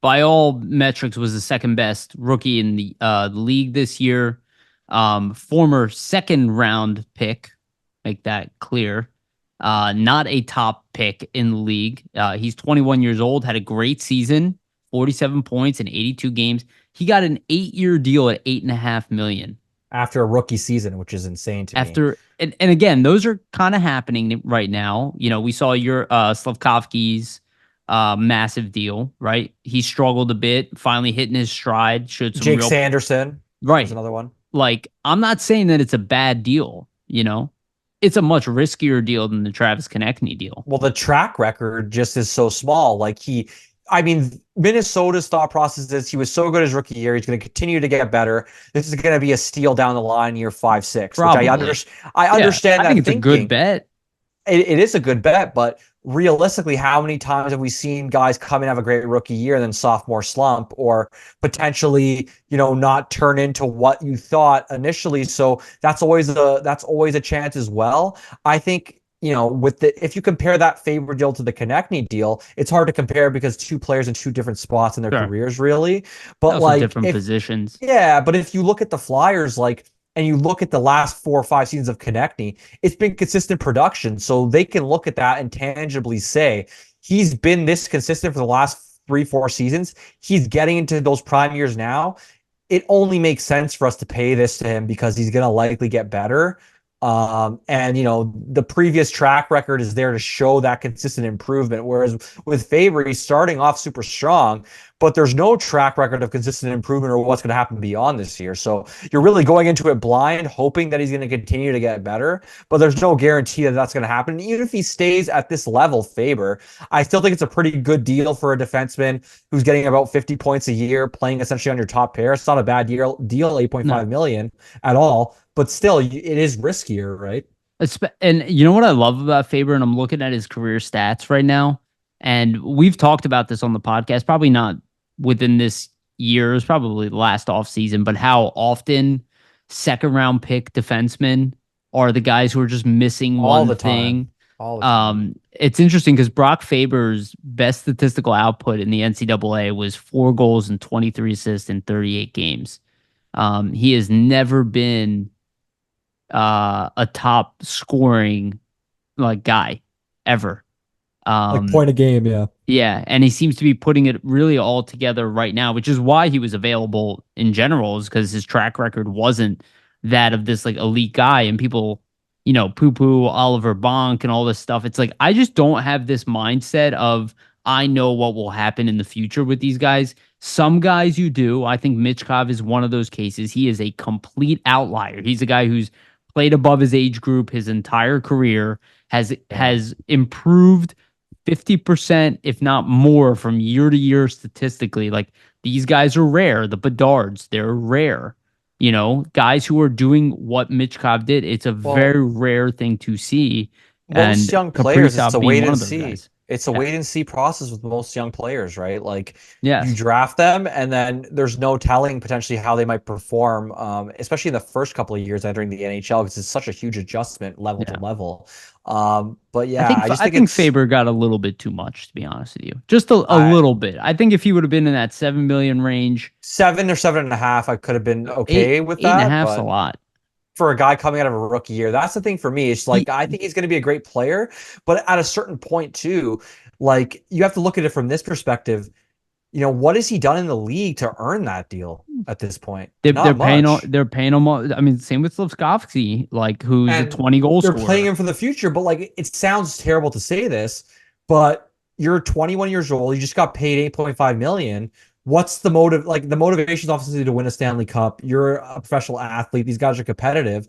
by all metrics was the second best rookie in the league this year. Former second round pick, make that clear. Not a top pick in the league. He's 21 years old, had a great season, 47 points in 82 games. He got an 8-year deal at 8.5 million After a rookie season, which is insane to me. after. And again, those are kind of happening right now. We saw your Slavkovsky's massive deal, right? He struggled a bit, finally hitting his stride, showed some Jake real Sanderson right. was another one. Like, I'm not saying that it's a bad deal, It's a much riskier deal than the Travis Konecny deal. Well, the track record just is so small. Minnesota's thought process is he was so good his rookie year. He's going to continue to get better. This is going to be a steal down the line year 5, 6. Probably. Which I understand. I think it's a good bet. It is a good bet, but realistically, how many times have we seen guys come and have a great rookie year and then sophomore slump, or potentially, not turn into what you thought initially? So that's always a chance as well. I think, if you compare that Faber deal to the Konecny deal, it's hard to compare because two players in two different spots in their careers, really. But also different positions. Yeah, but if you look at the Flyers, and you look at the last 4 or 5 seasons of Konecny, it's been consistent production. So they can look at that and tangibly say, he's been this consistent for the last 3, 4 seasons. He's getting into those prime years now. It only makes sense for us to pay this to him because he's going to likely get better. The previous track record is there to show that consistent improvement. Whereas with Faber, he's starting off super strong, but there's no track record of consistent improvement or what's going to happen beyond this year. So you're really going into it blind, hoping that he's going to continue to get better, but there's no guarantee that that's going to happen. And even if he stays at this level, Faber, I still think it's a pretty good deal for a defenseman who's getting about 50 points a year, playing essentially on your top pair. It's not a bad deal, 8.5 million at all, but still it is riskier, right? And you know what I love about Faber, and I'm looking at his career stats right now, and we've talked about this on the podcast, probably not within this year, it's probably the last offseason, but how often second round pick defensemen are the guys who are just missing one thing. All the time. It's interesting because Brock Faber's best statistical output in the NCAA was 4 goals and 23 assists in 38 games. He has never been a top scoring guy ever. Point a game, yeah. Yeah, and he seems to be putting it really all together right now, which is why he was available in general, is because his track record wasn't that of this elite guy, and people, poo-poo Oliver Bonk and all this stuff. It's I just don't have this mindset of I know what will happen in the future with these guys. Some guys you do. I think Michkov is one of those cases. He is a complete outlier. He's a guy who's played above his age group his entire career, has improved 50%, if not more, from year to year statistically. These guys are rare. The Bedards, they're rare. Guys who are doing what Michkov did. It's a very rare thing to see. Most young players, it's a wait and see. Guys. It's a wait and see process with most young players, right? Yes. You draft them, and then there's no telling potentially how they might perform, especially in the first couple of years entering the NHL, because it's such a huge adjustment level to level. But yeah, I think Faber got a little bit too much, to be honest with you. Just a little bit. I think if he would have been in that 7 million range, 7 or 7.5, I could have been okay with that. 8.5's a lot. For a guy coming out of a rookie year, that's the thing for me. It's I think he's going to be a great player, but at a certain point too, you have to look at it from this perspective. What has he done in the league to earn that deal at this point? They're paying him. I mean, same with Slavkovsky, who's a 20 goal scorer. They're playing him for the future, but it sounds terrible to say this, but you're 21 years old. You just got paid 8.5 million. what's the motive? Like the motivation is obviously to win a Stanley Cup. You're a professional athlete. These guys are competitive,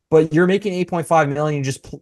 but you're making 8.5 million just,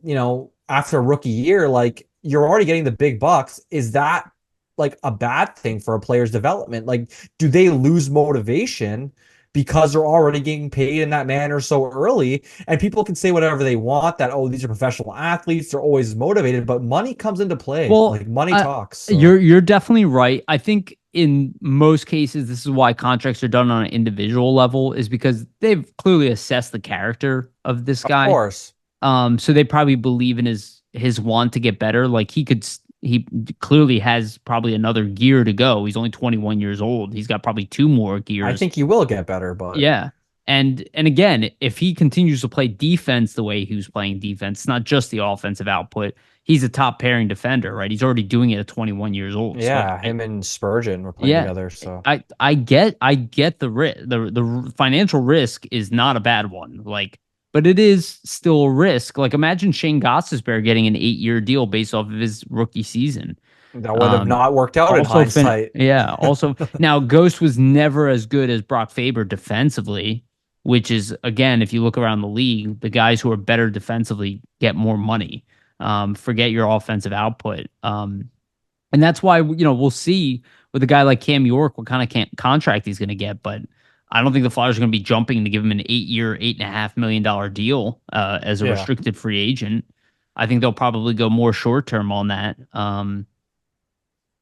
after a rookie year, like you're already getting the big bucks. Is that like a bad thing for a player's development? Like, do they lose motivation because they're already getting paid in that manner so early? And people can say whatever they want that, oh, these are professional athletes, they're always motivated, but money comes into play. Well, Like money uh, talks. So you're definitely right. I think in most cases, this is why contracts are done on an individual level, is because they've clearly assessed the character of this of guy. course. So they probably believe in his want to get better. Like he clearly has probably another gear to go. He's only 21 years old. He's got probably two more I gears. think he will get better, but Yeah. And again, if he continues to play defense the way he was playing defense, not just the offensive output, he's a top pairing defender, right? He's already doing it at 21 years old. So like yeah, him and Spurgeon were playing yeah, together. So I get the risk. The financial risk is not a bad one. Like, but it is still a risk. Like, imagine Shane Gostisbehere getting an 8-year deal based off of his rookie season. that would have Um, not worked out in also hindsight. yeah. Also, now Ghost was never as good as Brock Faber defensively, which is again, if you look around the league, the guys who are better defensively get more money. Forget your offensive output. And that's why we'll see with a guy like Cam York what kind of contract he's going to get. But I don't think the Flyers are going to be jumping to give him an 8-year, $8.5 million deal as a Yeah. restricted free agent. I think they'll probably go more short term on that. Yeah.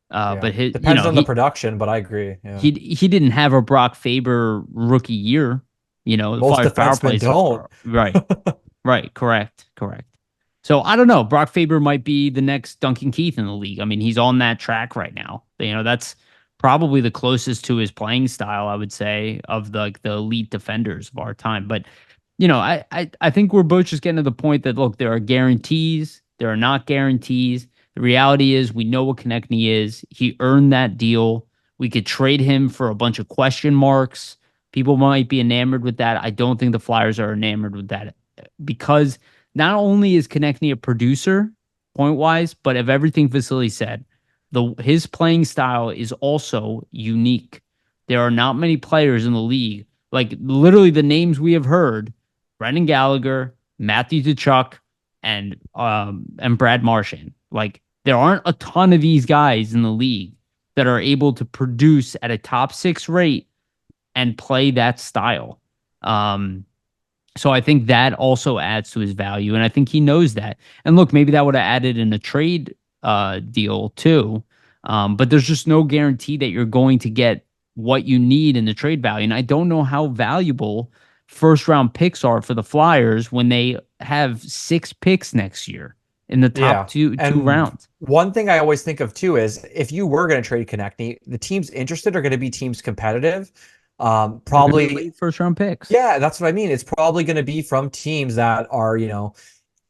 But his, Depends on the production, but I agree. Yeah. he didn't have a Brock Faber rookie year. The Most Flyers power defensemen play so don't. far. Right. Right. Correct. Correct. So I don't know. Brock Faber might be the next Duncan Keith in the league. I mean, he's on that track right now. That's probably the closest to his playing style, I would say, of the elite defenders of our time. But I think we're both just getting to the point that look, there are guarantees, there are not guarantees. The reality is we know what Konechny is. He earned that deal. We could trade him for a bunch of question marks. People might be enamored with that. I don't think the Flyers are enamored with that because not only is Konechny a producer point wise, but of everything Vasili said, his playing style is also unique. There are not many players in the league, like literally the names we have heard: Brendan Gallagher, Matthew Tkachuk, and Brad Marchand. Like there aren't a ton of these guys in the league that are able to produce at a top six rate and play that style. So I think that also adds to his value, and I think he knows that. And look, maybe that would have added in a trade deal too. But there's just no guarantee that you're going to get what you need in the trade value. And I don't know how valuable first round picks are for the Flyers when they have 6 picks next year in the top Yeah. two And rounds. one thing I always think of too is if you were going to trade Konechny, the teams interested are going to be teams competitive. They're going to be Probably, late first round picks. yeah, that's what I mean. It's probably going to be from teams that are,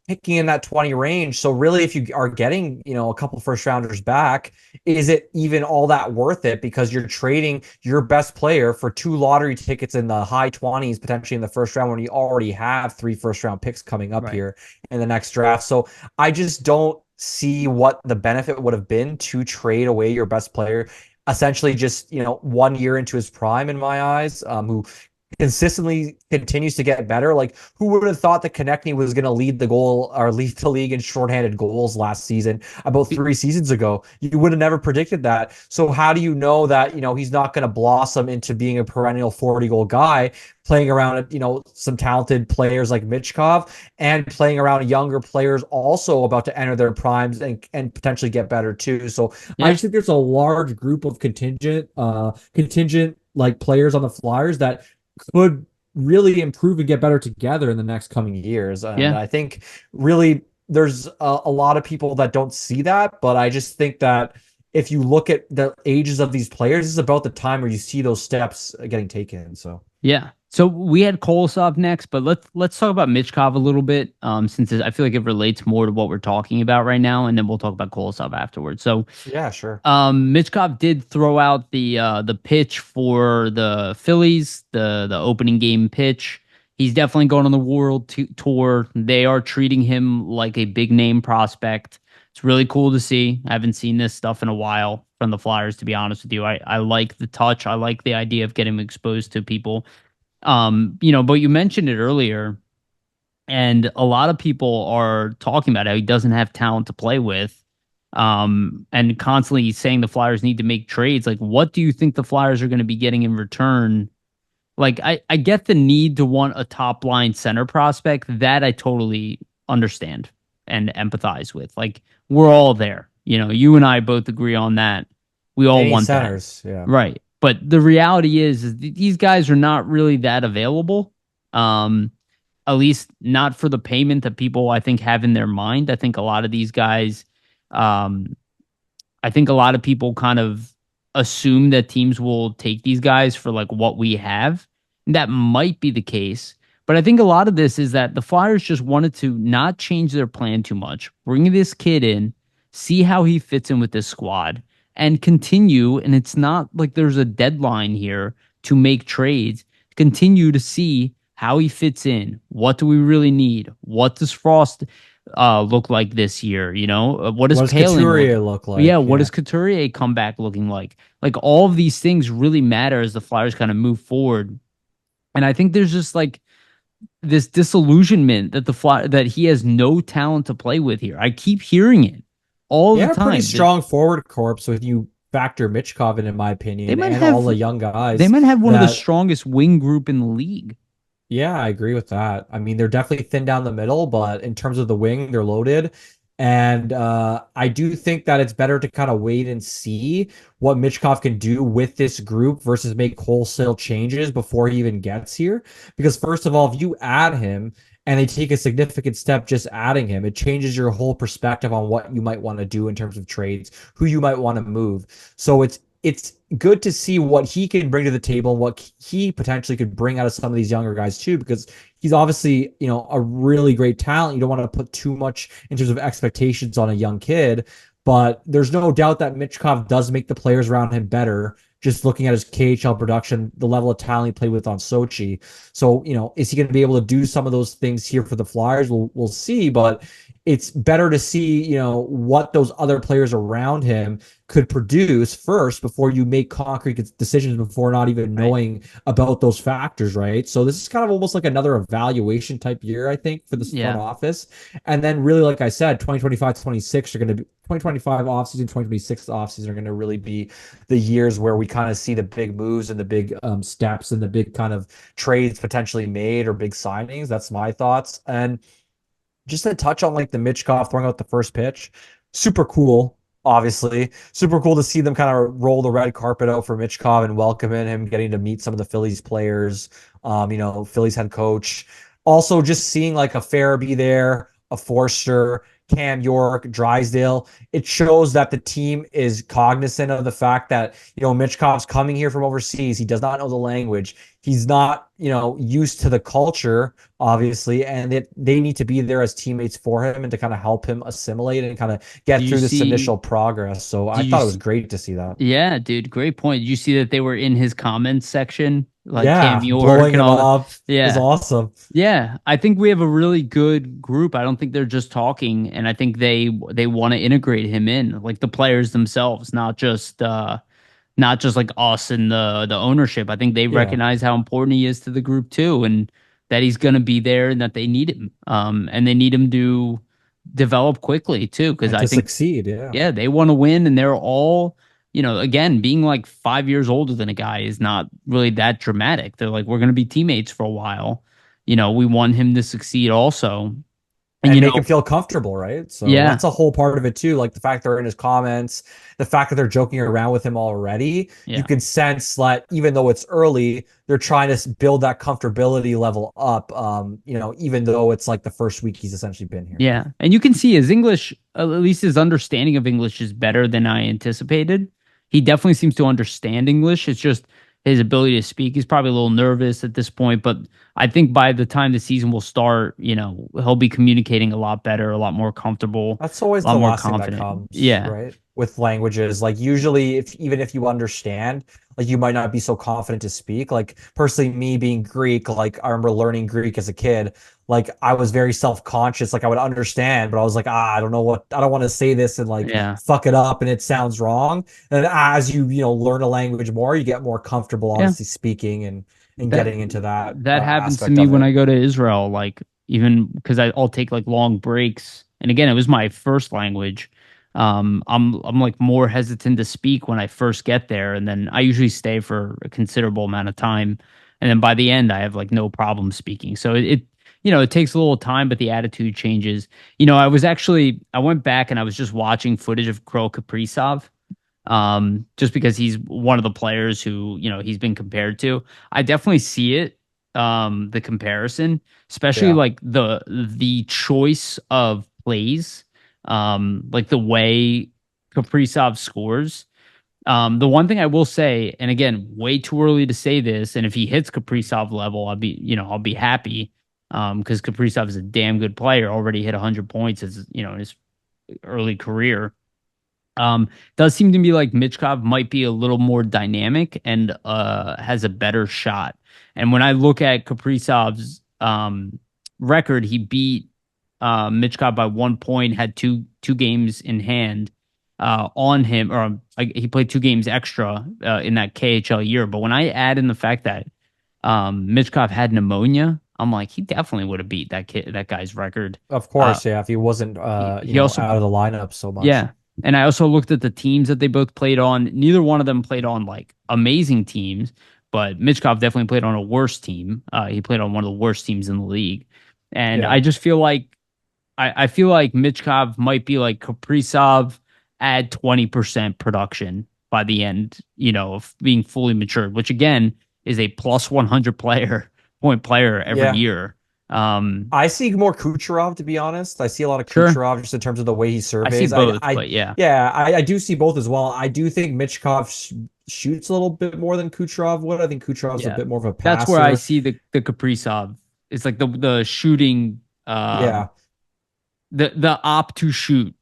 picking in that 20 range. So really, if you are getting, a couple first rounders back, is it even all that worth it? Because you're trading your best player for 2 lottery tickets in the high 20s, potentially in the first round, when you already have 3 first round picks coming up Right. here in the next draft. So I just don't see what the benefit would have been to trade away your best player. Essentially, just 1 year into his prime, in my eyes, who consistently continues to get better. Like, who would have thought that Konechny was going to lead the league in shorthanded goals last season, about 3 seasons ago? You would have never predicted that. So how do you know that, he's not going to blossom into being a perennial 40-goal guy, playing around, some talented players like Michkov, and playing around younger players also about to enter their primes and potentially get better too. So I Yeah. just think there's a large group of contingent like players on the Flyers that could really improve and get better together in the next coming years. And Yeah. I think really there's a lot of people that don't see that, but I just think that if you look at the ages of these players, it's about the time where you see those steps getting taken. So Yeah. So we had Kolosov next, but let's talk about Michkov a little bit, since I feel like it relates more to what we're talking about right now, and then we'll talk about Kolosov afterwards. So, yeah, sure. Michkov did throw out the pitch for the Phillies, the opening game pitch. He's definitely going on the tour. They are treating him like a big name prospect. It's really cool to see. I haven't seen this stuff in a while from the Flyers, to be honest with you. I like the touch. I like the idea of getting exposed to people. But you mentioned it earlier, and a lot of people are talking about how he doesn't have talent to play with. And constantly saying the Flyers need to make trades. Like, what do you think the Flyers are going to be getting in return? Like, I get the need to want a top line center prospect. That I totally understand and empathize with. Like, we're all there. You and I both agree on that. We all They need want that. centers. Yeah. Right. But the reality is these guys are not really that available. Um, at least not for the payment that people I think have in their mind. I think a lot of these guys, um, I think a lot of people kind of assume that teams will take these guys for like what we have. And that might be the case. But I think a lot of this is that the Flyers just wanted to not change their plan too much, bring this kid in, see how he fits in with this squad, and continue. And it's not like there's a deadline here to make trades. Continue to see how he fits in. What do we really need? What does Frost look like this year? What does What does Paling look? Couturier look Yeah, like? what Yeah. does Couturier comeback looking like? Like all of these things really matter as the Flyers kind of move forward. And I think there's just like this disillusionment that that he has no talent to play with here. I keep hearing it all They the have a pretty time. strong forward corps. So if you factor Michkov in my They opinion, might and all have the young they guys might have one of the that strongest wing group in the league. yeah, I agree with that. I mean, they're definitely thin down the middle, but in terms of the wing, they're loaded. And I do think that it's better to kind of wait and see what Michkov can do with this group versus make wholesale changes before he even gets here. Because first of all, if you add him and they take a significant step just adding him, it changes your whole perspective on what you might want to do in terms of trades, who you might want to move. So it's good to see what he can bring to the table and what he potentially could bring out of some of these younger guys too, because he's obviously, a really great talent. You don't want to put too much in terms of expectations on a young kid, but there's no doubt that Michkov does make the players around him better. Just looking at his KHL production, the level of talent he played with on Sochi. So, is he going to be able to do some of those things here for the Flyers? We'll see, but it's better to see, what those other players around him could produce first before you make concrete decisions before not even Right. knowing about those factors, right? So this is kind of almost like another evaluation type year, I think, for this front Yeah. office. And then really, like I said, 2025, 26 are going to be 2025 offseason, 2026 offseason are going to really be the years where we kind of see the big moves and the big steps and the big kind of trades potentially made or big signings. That's my thoughts. And just to touch on like the Michkov throwing out the first pitch, super cool. Obviously, super cool to see them kind of roll the red carpet out for Michkov and welcome in him, getting to meet some of the Phillies players, Phillies head coach. Also, just seeing like a Farabee there, a Forster, Cam York, Drysdale. It shows that the team is cognizant of the fact that, Michkov's coming here from overseas. He does not know the language. He's not, used to the culture, obviously, and they need to be there as teammates for him and to kind of help him assimilate and kind of Do get you through this see? initial progress. So Do I you? thought it was great to see that. Yeah, dude, great point. Did you see that they were in his comments section, like Cam Yeah, York blowing and him all that? up is Yeah. awesome. Yeah, I think we have a really good group. I don't think they're just talking, and I think they want to integrate him in, like the players themselves, not just like us and the ownership. I think they Yeah, recognize how important he is to the group too, and that he's going to be there, and that they need him, and they need him to develop quickly too, because and I to think succeed, yeah. yeah, they want to win, and they're all. Again, being like 5 years older than a guy is not really that dramatic. They're like, we're going to be teammates for a while. We want him to succeed also. And And make him feel comfortable, right? So yeah, that's a whole part of it too. Like the fact they're in his comments, the fact that they're joking around with him already, you yeah, can sense that even though it's early, they're trying to build that comfortability level up. Even though it's like the first week he's essentially been here. yeah. And you can see his English, at least his understanding of English is better than I anticipated. He definitely seems to understand English. It's just his ability to speak. He's probably a little nervous at this point, but I think by the time the season will start, he'll be communicating a lot better, a lot more comfortable, That's always a lot the more last thing that confident. comes, Yeah. right? with languages. Like usually if even if you understand, like you might not be so confident to speak. Like personally, me being Greek, like I remember learning Greek as a kid. Like I was very self-conscious. Like I would understand, but I was like, I don't know what I don't want to say this and like Yeah. fuck it up and it sounds wrong. And as you learn a language more, you get more comfortable Yeah. obviously speaking and That getting into that that happens to aspect me of when it. I go to Israel, like even because I'll take like long breaks. And again, it was my first language. I'm like more hesitant to speak when I first get there, and then I usually stay for a considerable amount of time, and then by the end, I have like no problem speaking. So it takes a little time, but the attitude changes. I went back and I was just watching footage of Kirill Kaprizov, just because he's one of the players who, he's been compared to. I definitely see it, the comparison, especially Yeah. like the choice of plays, like the way Kaprizov scores. The one thing I will say, and again, way too early to say this, and if he hits Kaprizov level, I'll be happy. Because Kaprizov is a damn good player, already hit 100 points as in his early career. Does seem to me like Michkov might be a little more dynamic and has a better shot. And when I look at Kaprizov's record, he beat Michkov by 1 point, had two games in hand on him, or he played 2 games extra in that KHL year. But when I add in the fact that Michkov had pneumonia, I'm like, he definitely would have beat that guy's record. Of Uh, course, yeah. If he wasn't he also out of the lineup so much. yeah. And I also looked at the teams that they both played on. Neither one of them played on like amazing teams, but Michkov definitely played on a worse team. He played on one of the worst teams in the league. And Yeah. I just feel like I feel like Michkov might be like Kaprizov at 20% production by the end, of being fully matured, which again is a plus 100 point player every Yeah. year. Um, I see more Kucherov, to be honest. I see a lot of sure. Kucherov just in terms of the way he I see surveys. both, but yeah. I do see both as well. I do think Michkov shoots a little bit more than Kucherov would. I think Kucherov's a Yeah. bit more of a That's where I passer. see the Kaprizov. It's like the shooting, Yeah. the opt to shoot,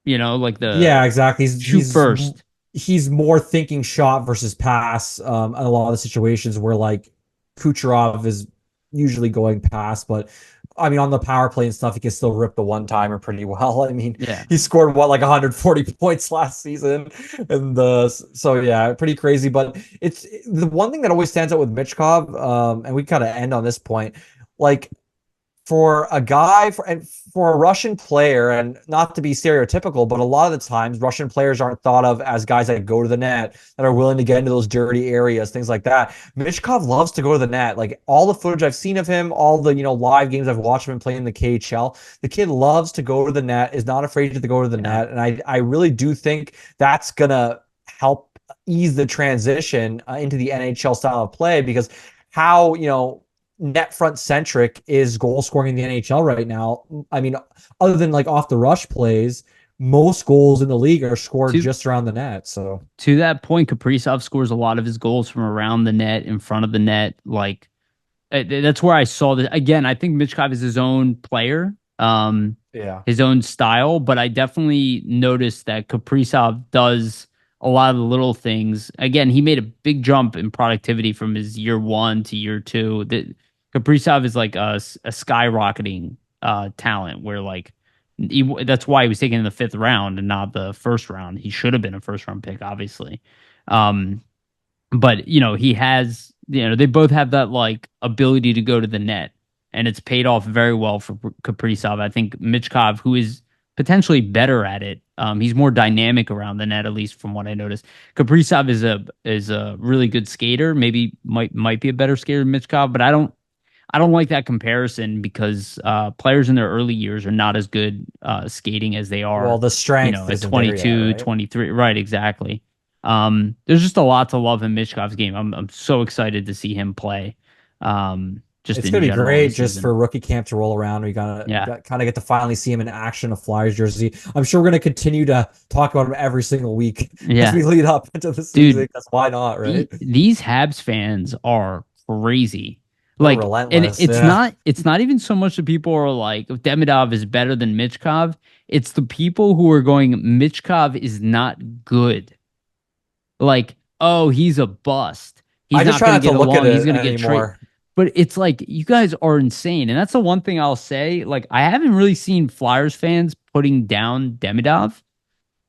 like the Yeah, exactly. shoot first. He's more thinking shot versus pass in a lot of the situations where like Kucherov is usually going pass, but I mean on the power play and stuff, he can still rip the one timer pretty well. I mean, Yeah. he scored what like 140 points last season, and so yeah, pretty crazy. But it's the one thing that always stands out with Michkov, and we kind of end on this point, like for a guy and for a Russian player, and not to be stereotypical, but a lot of the times Russian players aren't thought of as guys that go to the net, that are willing to get into those dirty areas, things like that. Michkov loves to go to the net. Like all the footage I've seen of him, all the live games I've watched of him playing in the KHL, the kid loves to go to the net, is not afraid to go to the Yeah. net, and I really do think that's gonna help ease the transition into the NHL style of play because how net front centric is goal scoring in the NHL right now. I mean, other than like off the rush plays, most goals in the league are scored To just around the net. So to that point, Kaprizov scores a lot of his goals from around the net, in front of the net. Like that's where I saw that. Again, I think Michkov is his own player, yeah, his own style, but I definitely noticed that Kaprizov does a lot of the little things. Again, he made a big jump in productivity from his year one to year two. That Kaprizov is like a skyrocketing talent where like that's why he was taken in the fifth round and not the first round. He should have been a first round pick, obviously. Um, but he has, they both have that like ability to go to the net, and it's paid off very well for Kaprizov. I think Michkov, who is potentially better at it, he's more dynamic around the net, at least from what I noticed. Kaprizov is a really good skater, maybe might be a better skater than Michkov, but I don't like that comparison because players in their early years are not as good skating as they well, are, the strength at isn't there yet, 22, right? 23. Right, exactly. There's just a lot to love in Mishkov's game. I'm so excited to see him play, just It's in gonna be general great this just season. for rookie camp to roll around. We Yeah, kind of get to finally see him in action, a Flyers jersey. I'm sure we're gonna continue to talk about him every single week as yeah, we lead up into the season. dude. Because why not, right? These Habs fans are crazy. They're Like, and relentless. Yeah. it's not even so much that people are like Demidov is better than Michkov. It's the people who are going Michkov is not good. Like, oh, he's a bust. He's I just not try going to not to get look at along. He's it going to get traded. anymore. But it's like you guys are insane, and that's the one thing I'll say. Like, I haven't really seen Flyers fans putting down Demidov,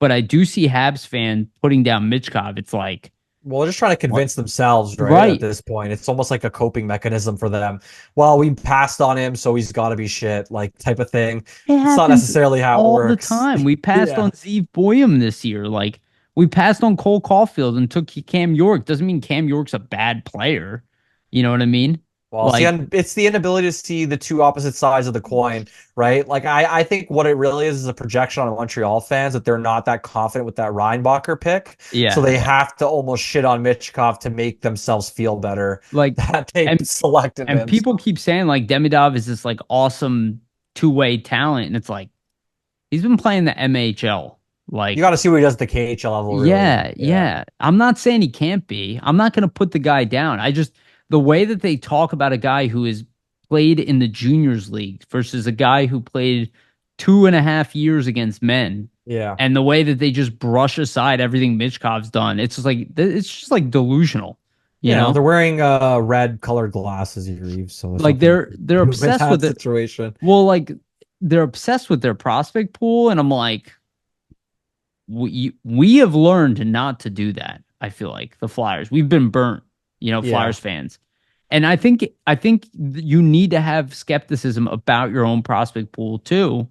but I do see Habs fan putting down Michkov. It's like, Well, they're just trying to what? convince themselves, right? At Right. this point, it's almost like a coping mechanism for them. Well, we passed on him, so he's got to be shit, like type of thing. It It's not happens necessarily how it all the works. time. We passed Yeah. on Zeev Boyum this year. Like we passed on Cole Caulfield and took Cam York. Doesn't mean Cam York's a bad player. You know what I mean? Well, see, Like, it's the inability to see the two opposite sides of the coin, right? Like, I think what it really is a projection on Montreal fans that they're not that confident with that Reinbacher pick. So yeah, they have to almost shit on Michkov to make themselves feel better like, that they and selected and him. people So keep saying like Demidov is this like awesome two-way talent, and it's like he's been playing the MHL. you Like got to see what he does at the KHL level, really. yeah, Yeah. yeah. I'm not saying he can't be. I'm not going to put the guy down. I just, the way that they talk about a guy who has played in the juniors league versus a guy who played 2.5 years against men, Yeah. and the way that they just brush aside everything Michkov's done, it's just like delusional, you You know, know? they're wearing red colored glasses, Yariv, so there's Like nothing they're to do with obsessed that with it. situation. Well, like they're obsessed with their prospect pool, and I'm like, we have learned not to do that. I feel like the Flyers, we've been burnt, Yeah, Flyers fans. And I think you need to have skepticism about your own prospect pool too,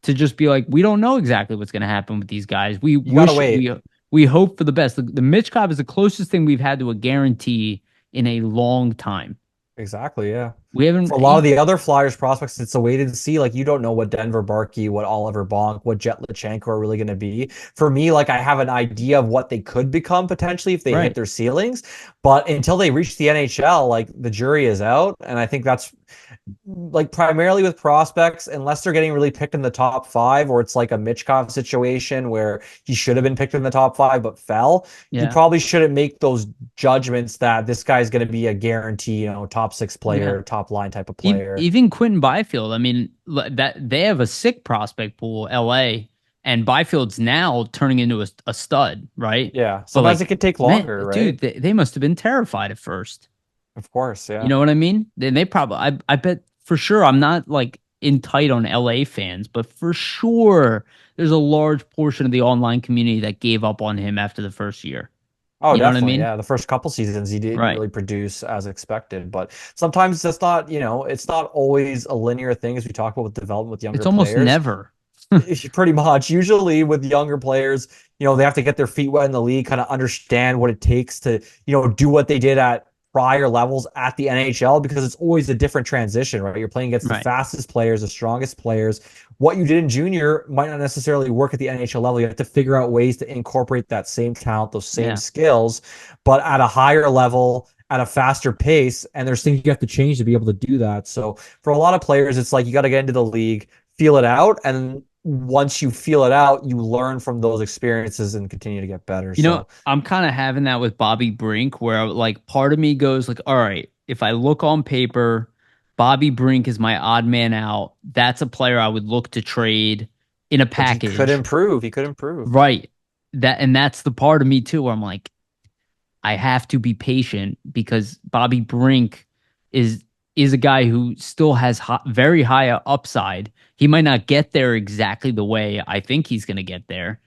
to just be like, we don't know exactly what's going to happen with these guys. We you gotta wish wait. we hope for the best. The Mitch Cobb is the closest thing we've had to a guarantee in a long time. Exactly, yeah. We haven't For a lot of the other Flyers prospects, it's a waited to see. Like, you don't know what Denver Barkey, what Oliver Bonk, what Jet Lachenko are really going to be. For me, like, I have an idea of what they could become potentially if they hit right. their ceilings. But until they reach the NHL, like, the jury is out. And I think that's like primarily with prospects, unless they're getting really picked in the top five, or it's like a Michkov situation where he should have been picked in the top five but fell. You Yeah. probably shouldn't make those judgments that this guy's going to be a guarantee, top six Yeah. player, top line type of player. Even Quentin Byfield, I mean, that they have a sick prospect pool, LA, and Byfield's now turning into a stud, right? Yeah, But sometimes it like, could take man, longer, dude, right? they must have been terrified at first. Of course, You yeah. know what I mean? Then they probably, I bet for sure, I'm not like in tight on LA fans, but for sure, there's a large portion of the online community that gave up on him after the first year. Oh, You know what I definitely. mean? Yeah. The first couple seasons he didn't Right. really produce as expected, but sometimes that's not, it's not always a linear thing as we talk about with development with It's younger almost players. never. Pretty much. Usually with younger players, they have to get their feet wet in the league, kind of understand what it takes to, do what they did at prior levels at the NHL, because it's always a different transition, right? You're playing against the Right. fastest players, the strongest players. What you did in junior might not necessarily work at the NHL level. You have to figure out ways to incorporate that same talent, those same Yeah. skills, but at a higher level, at a faster pace. And there's things you have to change to be able to do that. So for a lot of players, it's like you got to get into the league, feel it out, and once you feel it out, you learn from those experiences and continue to get better. So I'm kind of having that with Bobby Brink, where like part of me goes like, all right, if I look on paper, Bobby Brink is my odd man out. That's a player I would look to trade in a but he could package. improve. He could improve. Right. That's the part of me too, where I'm like, I have to be patient because Bobby Brink is is a guy who still has very high upside. He might not get there exactly the way I think he's going to get there,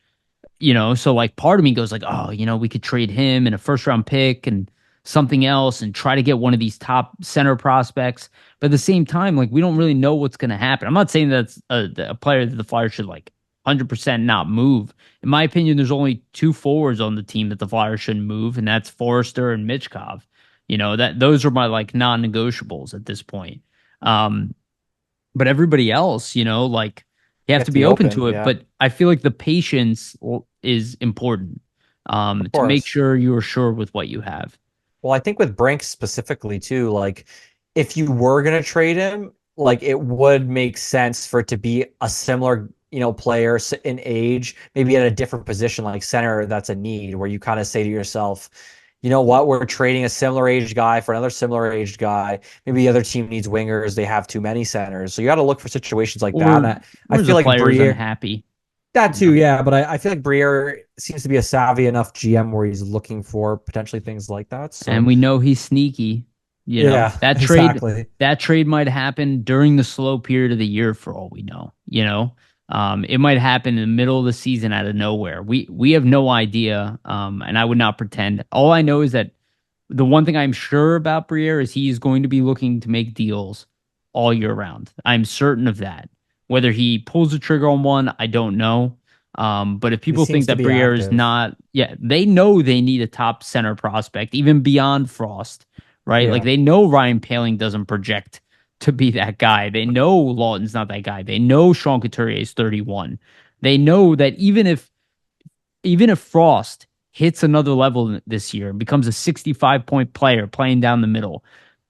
so like part of me goes like, oh, we could trade him and a first round pick and something else and try to get one of these top center prospects. But at the same time, like we don't really know what's going to happen. I'm not saying that's a player that the Flyers should like 100% not move. In my opinion, there's only two forwards on the team that the Flyers shouldn't move, and that's Forrester and Michkov. That those are my like non-negotiables at this point. Um, but everybody else, like you You have have to to be be open open. to it. Yeah, But I feel like the patience is important, of to make course. sure you're sure with what you have. Well, I think with Brink specifically too, like if you were gonna trade him, like it would make sense for it to be a similar, player in age, maybe at a different position, like center. That's a need where you kind of say to yourself, you know what, we're trading a similar aged guy for another similar aged guy. Maybe the other team needs wingers. They have too many centers. So you got to look for situations like that. Or And I the feel like player's Briere, unhappy, that you too, know. yeah. But I feel like Briere seems to be a savvy enough GM where he's looking for potentially things like that. And So we know he's sneaky. yeah, exactly. That trade might happen during the slow period of the year for all we know. It might happen in the middle of the season out of nowhere. We have no idea. And I would not pretend. All I know is that the one thing I'm sure about Briere is he's going to be looking to make deals all year round. I'm certain of that. Whether he pulls the trigger on one, I don't know. But if He people think seems to that be Briere is active. not, yeah, they know they need a top center prospect, even beyond Frost, right? Like Yeah. they know Ryan Paling doesn't project to be that guy. They know Lawton's not that guy. They know Sean Couturier is 31. They know that even if Frost hits another level this year and becomes a 65-point player playing down the middle,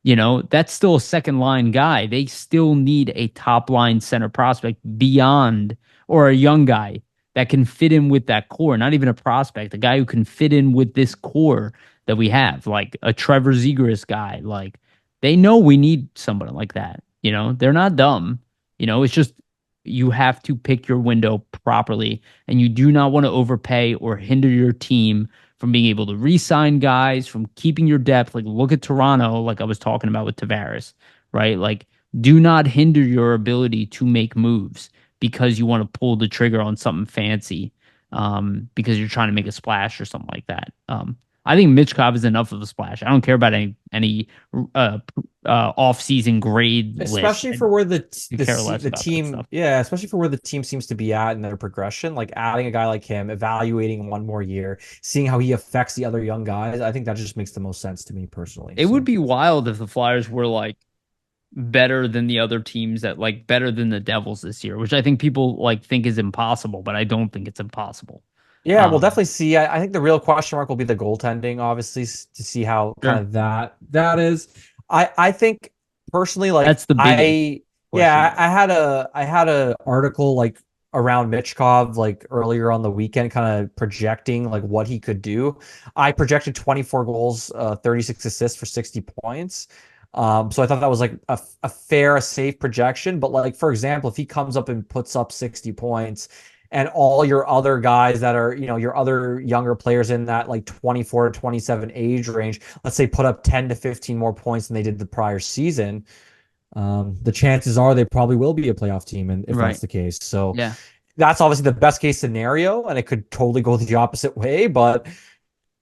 that's still a second line guy. They still need a top line center prospect beyond, or a young guy that can fit in with that core, not even a prospect, a guy who can fit in with this core that we have, like a Trevor Zegras guy. Like they know we need somebody like that. They're not dumb. It's just you have to pick your window properly, and you do not want to overpay or hinder your team from being able to re-sign guys, from keeping your depth. Like look at Toronto, like I was talking about with Tavares, right? Like do not hinder your ability to make moves because you want to pull the trigger on something fancy, because you're trying to make a splash or something like that. I think Michkov is enough of a splash. I don't care about any uh, off-season grade list. Especially for where I care less the about that team, stuff. yeah, especially for where the team seems to be at in their progression, like adding a guy like him, evaluating one more year, seeing how he affects the other young guys. I think that just makes the most sense to me personally. It would So be wild if the Flyers were like better than the other teams, that like better than the Devils this year, which I think people like think is impossible, but I don't think it's impossible. yeah, we'll Um, definitely see. I think the real question mark will be the goaltending, obviously, to see how kind sure. of that is. I think personally, like That's the biggest question yeah, mark. I had a article like around Michkov like earlier on the weekend, kind of projecting like what he could do. I projected 24 goals, 36 assists for 60 points. So I thought that was like a fair, a safe projection. But like for example, if he comes up and puts up 60 points and all your other guys that are, your other younger players in that like 24 to 27 age range, let's say put up 10 to 15 more points than they did the prior season, the chances are they probably will be a playoff team, and if that's Right. the case. So Yeah. that's obviously the best case scenario, and it could totally go the opposite way. But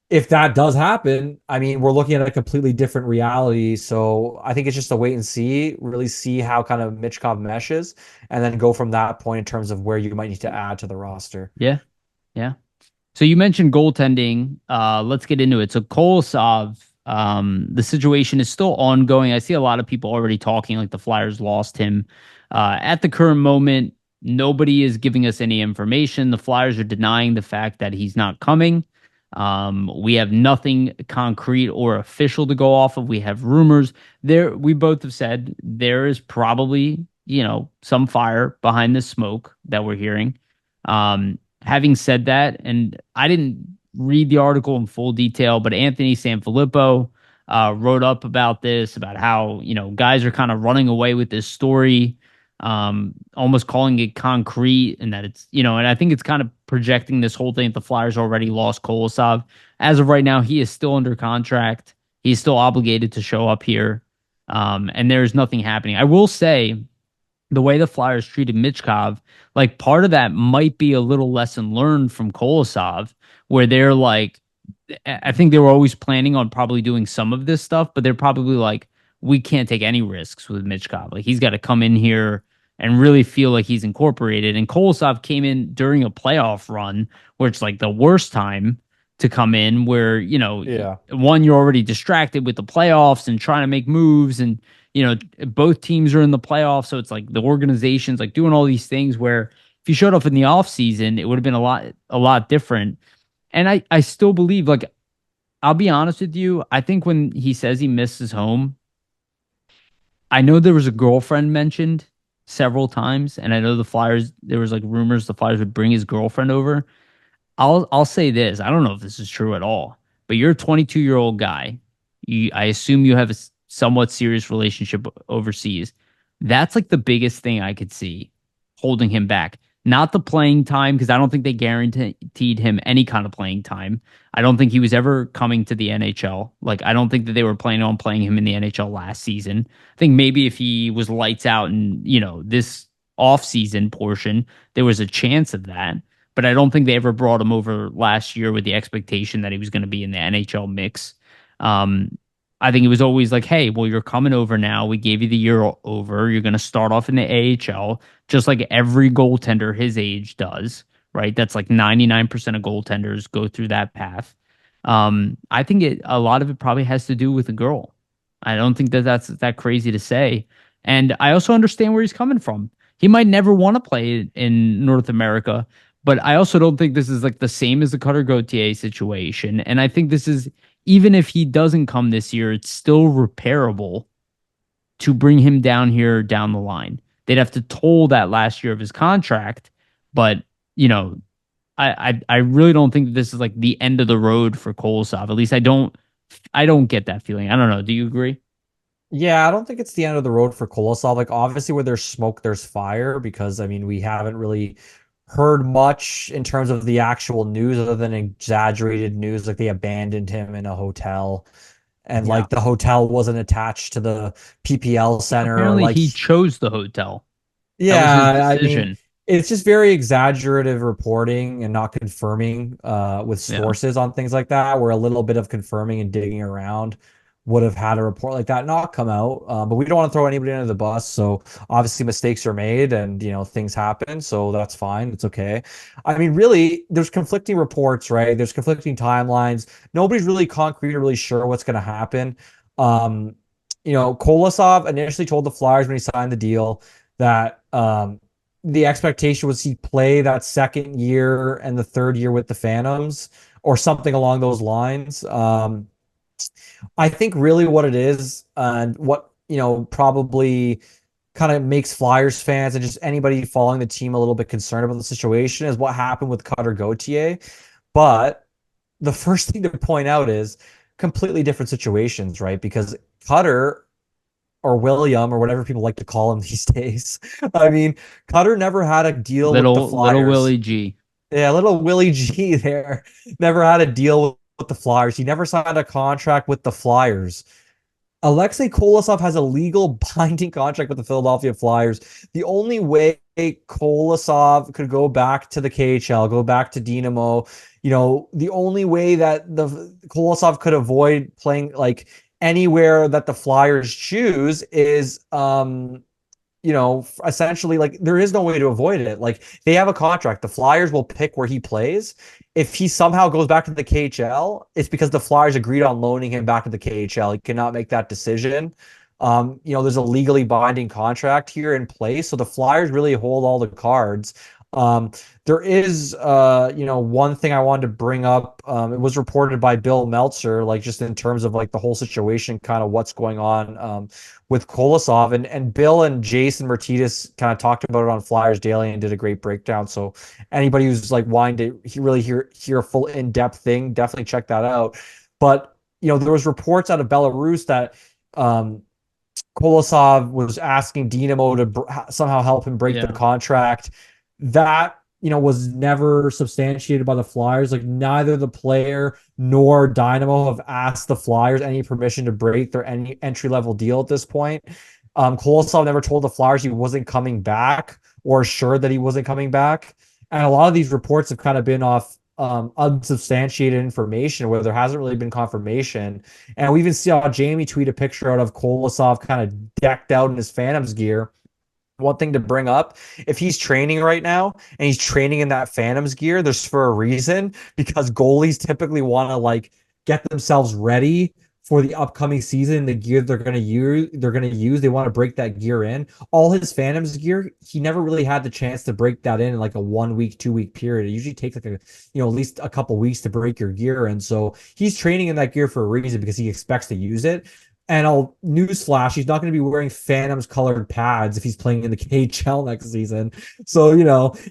if that does happen, I mean, we're looking at a completely different reality. So I think it's just a wait and see, really see how kind of Michkov meshes, and then go from that point in terms of where you might need to add to the roster. Yeah. Yeah. So you mentioned goaltending. Let's get into it. So Kolosov, the situation is still ongoing. I see a lot of people already talking like the Flyers lost him. At the current moment, nobody is giving us any information. The Flyers are denying the fact that he's not coming. We have nothing concrete or official to go off of. We have rumors. We both have said there is probably, some fire behind the smoke that we're hearing. Having said that, and I didn't read the article in full detail, but Anthony Sanfilippo wrote up about this, about how, guys are kind of running away with this story, almost calling it concrete, and that it's, and I think it's kind of projecting this whole thing that the Flyers already lost Kolosov. As of right now, he is still under contract. He's still obligated to show up here. And there's nothing happening. I will say, the way the Flyers treated Michkov, like part of that might be a little lesson learned from Kolosov, where they're like, I think they were always planning on probably doing some of this stuff, but they're probably like, we can't take any risks with Michkov. Like he's got to come in here and really feel like he's incorporated. And Kolosov came in during a playoff run, where it's like the worst time to come in, where, Yeah. one, you're already distracted with the playoffs and trying to make moves, and both teams are in the playoffs, so it's like the organization's like doing all these things, where if you showed up in the off season, it would have been a lot different. And I still believe, like, I'll be honest with you, I think when he says he misses home, I know there was a girlfriend mentioned several times, and I know the Flyers, there was like rumors the Flyers would bring his girlfriend over. I'll say this, I don't know if this is true at all, but you're a 22-year-old guy. I assume you have a somewhat serious relationship overseas. That's like the biggest thing I could see holding him back. Not the playing time, because I don't think they guaranteed him any kind of playing time. I don't think he was ever coming to the NHL. Like, I don't think that they were planning on playing him in the NHL last season. I think maybe if he was lights out and, this off-season portion, there was a chance of that. But I don't think they ever brought him over last year with the expectation that he was going to be in the NHL mix. Um, I think it was always like, hey, well, you're coming over now. We gave you the year over. You're going to start off in the AHL, just like every goaltender his age does, right? That's like 99% of goaltenders go through that path. I think a lot of it probably has to do with the girl. I don't think that that's that crazy to say. And I also understand where he's coming from. He might never want to play in North America, but I also don't think this is like the same as the Cutter Gauthier situation. And I think this is, even if he doesn't come this year, it's still repairable to bring him down here down the line. They'd have to toll that last year of his contract, but I really don't think that this is like the end of the road for Kolosov. At least I don't get that feeling. I don't know. Do you agree? Yeah, I don't think it's the end of the road for Kolosov. Like, obviously, where there's smoke, there's fire, because I mean, we haven't really heard much in terms of the actual news other than exaggerated news, like they abandoned him in a hotel and Yeah. like the hotel wasn't attached to the PPL center, or Apparently like, he chose the hotel. That was his yeah, I mean, decision. it's just very exaggerative reporting and not confirming with Yeah. sources on things like that, where a little bit of confirming and digging around would have had a report like that not come out. But we don't want to throw anybody under the bus. So obviously mistakes are made and, things happen. So that's fine. It's okay. I mean, really, there's conflicting reports, right? There's conflicting timelines. Nobody's really concrete or really sure what's going to happen. Um, Kolosov initially told the Flyers when he signed the deal that the expectation was he play that second year and the third year with the Phantoms or something along those lines. I think really what it is and what, probably kind of makes Flyers fans and just anybody following the team a little bit concerned about the situation is what happened with Cutter Gauthier. But the first thing to point out is completely different situations, right? Because Cutter or William or whatever people like to call him these days. I mean, Cutter never had a deal with the Little Flyers. Willie G. Yeah, little Willie G there never had a deal with the Flyers. He never signed a contract with the Flyers. Alexei Kolosov has a legal binding contract with the Philadelphia Flyers. The only way Kolosov could go back to the KHL, go back to Dynamo, the only way that the Kolosov could avoid playing like anywhere that the Flyers choose is essentially like there is no way to avoid it. Like they have a contract. The Flyers will pick where he plays. If he somehow goes back to the KHL, it's because the Flyers agreed on loaning him back to the KHL. He cannot make that decision. There's a legally binding contract here in place. So the Flyers really hold all the cards. Um, there is, one thing I wanted to bring up. It was reported by Bill Meltzer, like just in terms of like the whole situation, kind of what's going on with Kolosov, and Bill and Jason Martinez kind of talked about it on Flyers Daily and did a great breakdown. So anybody who's like wanting to really hear a full in-depth thing, definitely check that out. But there was reports out of Belarus that Kolosov was asking Dynamo to somehow help him break the Yeah. contract. That was never substantiated by the Flyers. Like neither the player nor Dynamo have asked the Flyers any permission to break their any entry level deal at this point. Kolosov never told the Flyers he wasn't coming back or assured that he wasn't coming back. And a lot of these reports have kind of been off unsubstantiated information where there hasn't really been confirmation. And we even saw Jamie tweet a picture out of Kolosov kind of decked out in his Phantoms gear. One thing to bring up, if he's training right now and he's training in that Phantoms gear, there's for a reason, because goalies typically want to like get themselves ready for the upcoming season. The gear they're gonna use, they want to break that gear in. All his Phantoms gear, he never really had the chance to break that in like a 1 week, 2 week period. It usually takes like at least a couple weeks to break your gear. And so he's training in that gear for a reason, because he expects to use it. And I'll newsflash, he's not going to be wearing Phantoms colored pads if he's playing in the KHL next season. So,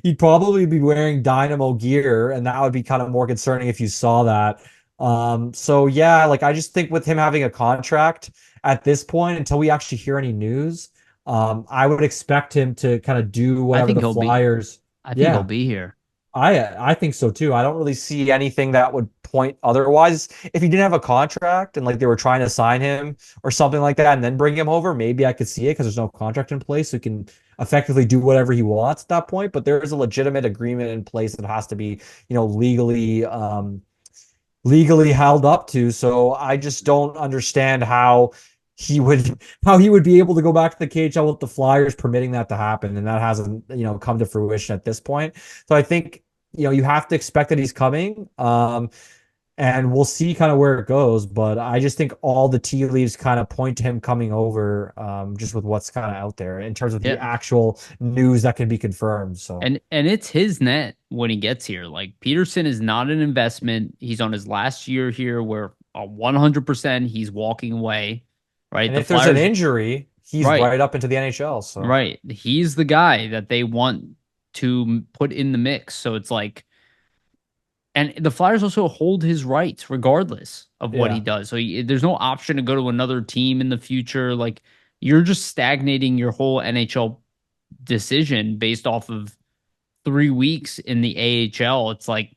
he'd probably be wearing Dynamo gear, and that would be kind of more concerning if you saw that. So yeah, like I just think with him having a contract at this point, until we actually hear any news, I would expect him to kind of do I whatever think the he'll be. Flyers. I think he'll Yeah, be here. I think so too. I don't really see anything that would point otherwise. If he didn't have a contract and like they were trying to sign him or something like that and then bring him over, maybe I could see it because there's no contract in place, so he can effectively do whatever he wants at that point. But there is a legitimate agreement in place that has to be, legally held up to. So I just don't understand he would how he would be able to go back to the KHL with the Flyers permitting that to happen, and that hasn't come to fruition at this point. So I think you have to expect that he's coming. And we'll see kind of where it goes. But I just think all the tea leaves kind of point to him coming over, just with what's kind of out there in terms of the Yeah. actual news that can be confirmed. So And it's his net when he gets here. Like Peterson is not an investment. He's on his last year here where 100% he's walking away, right? and The if there's an Flyers, injury, he's right, right up into the NHL. So right. He's the guy that they want to put in the mix. So it's like, and the Flyers also hold his rights regardless of what he yeah, does. So there's no option to go to another team in the future. Like you're just stagnating your whole NHL decision based off of 3 weeks in the AHL. It's like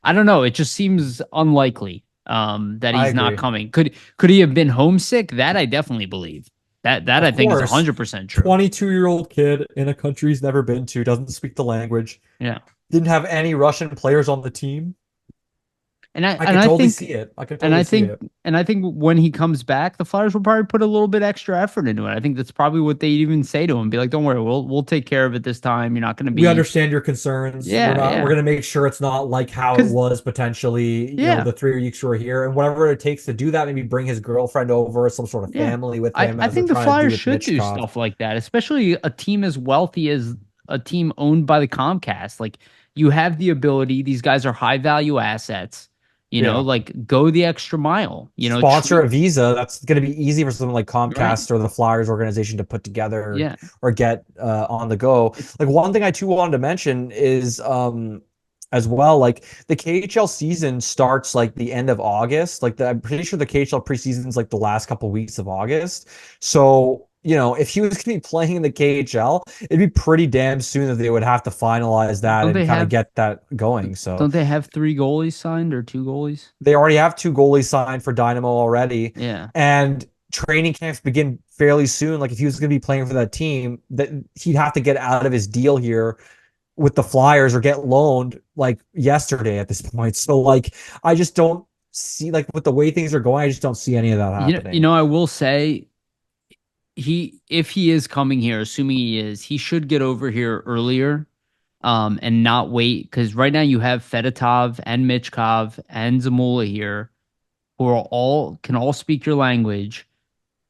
I don't know. It just seems unlikely that I he's not agree. coming. Could he have been homesick? That I definitely believe. That I Of think is course, 100% true. 22-year-old kid in a country he's never been to, doesn't speak the language, Yeah. didn't have any Russian players on the team. And I I and could I totally think see it. I could and totally I see think it. and I think when he comes back, the Flyers will probably put a little bit extra effort into it. I think that's probably what they even say to him. Be like, "Don't worry, we'll take care of it this time. You're not going to We be." understand your concerns. Yeah, We're yeah. gonna make sure it's not like how it Cuz was potentially, yeah. the 3 weeks you were here, and whatever it takes to do that, maybe bring his girlfriend over, some sort of Yeah. family with I, him I as they're think the trying to do Flyers with should do Michkov. stuff like that, especially a team as wealthy as a team owned by the Comcast. Like you have the ability, these guys are high value assets, Yeah. like go the extra mile, Sponsor treat a visa. That's going to be easy for something like right. Comcast or the Flyers organization to put together Yeah. or get on the go. It's Like one thing I too wanted to mention is as well, like the KHL season starts like the end of August. I'm pretty sure the KHL preseason is like the last couple weeks of August. So if he was going to be playing in the KHL, it'd be pretty damn soon that they would have to finalize that don't and they kind of have get that going. So don't they have three goalies signed or two goalies? they already have two goalies signed for Dynamo already, Yeah. and training camps begin fairly soon. Like if he was going to be playing for that team, that he'd have to get out of his deal here with the Flyers or get loaned like yesterday at this point. So like I just don't see like with the way things are going, I just don't see any of that happening. I will say if he is coming here, assuming he is, he should get over here earlier, and not wait because right now you have Fedotov and Michkov and Zamula here who are all can all speak your language.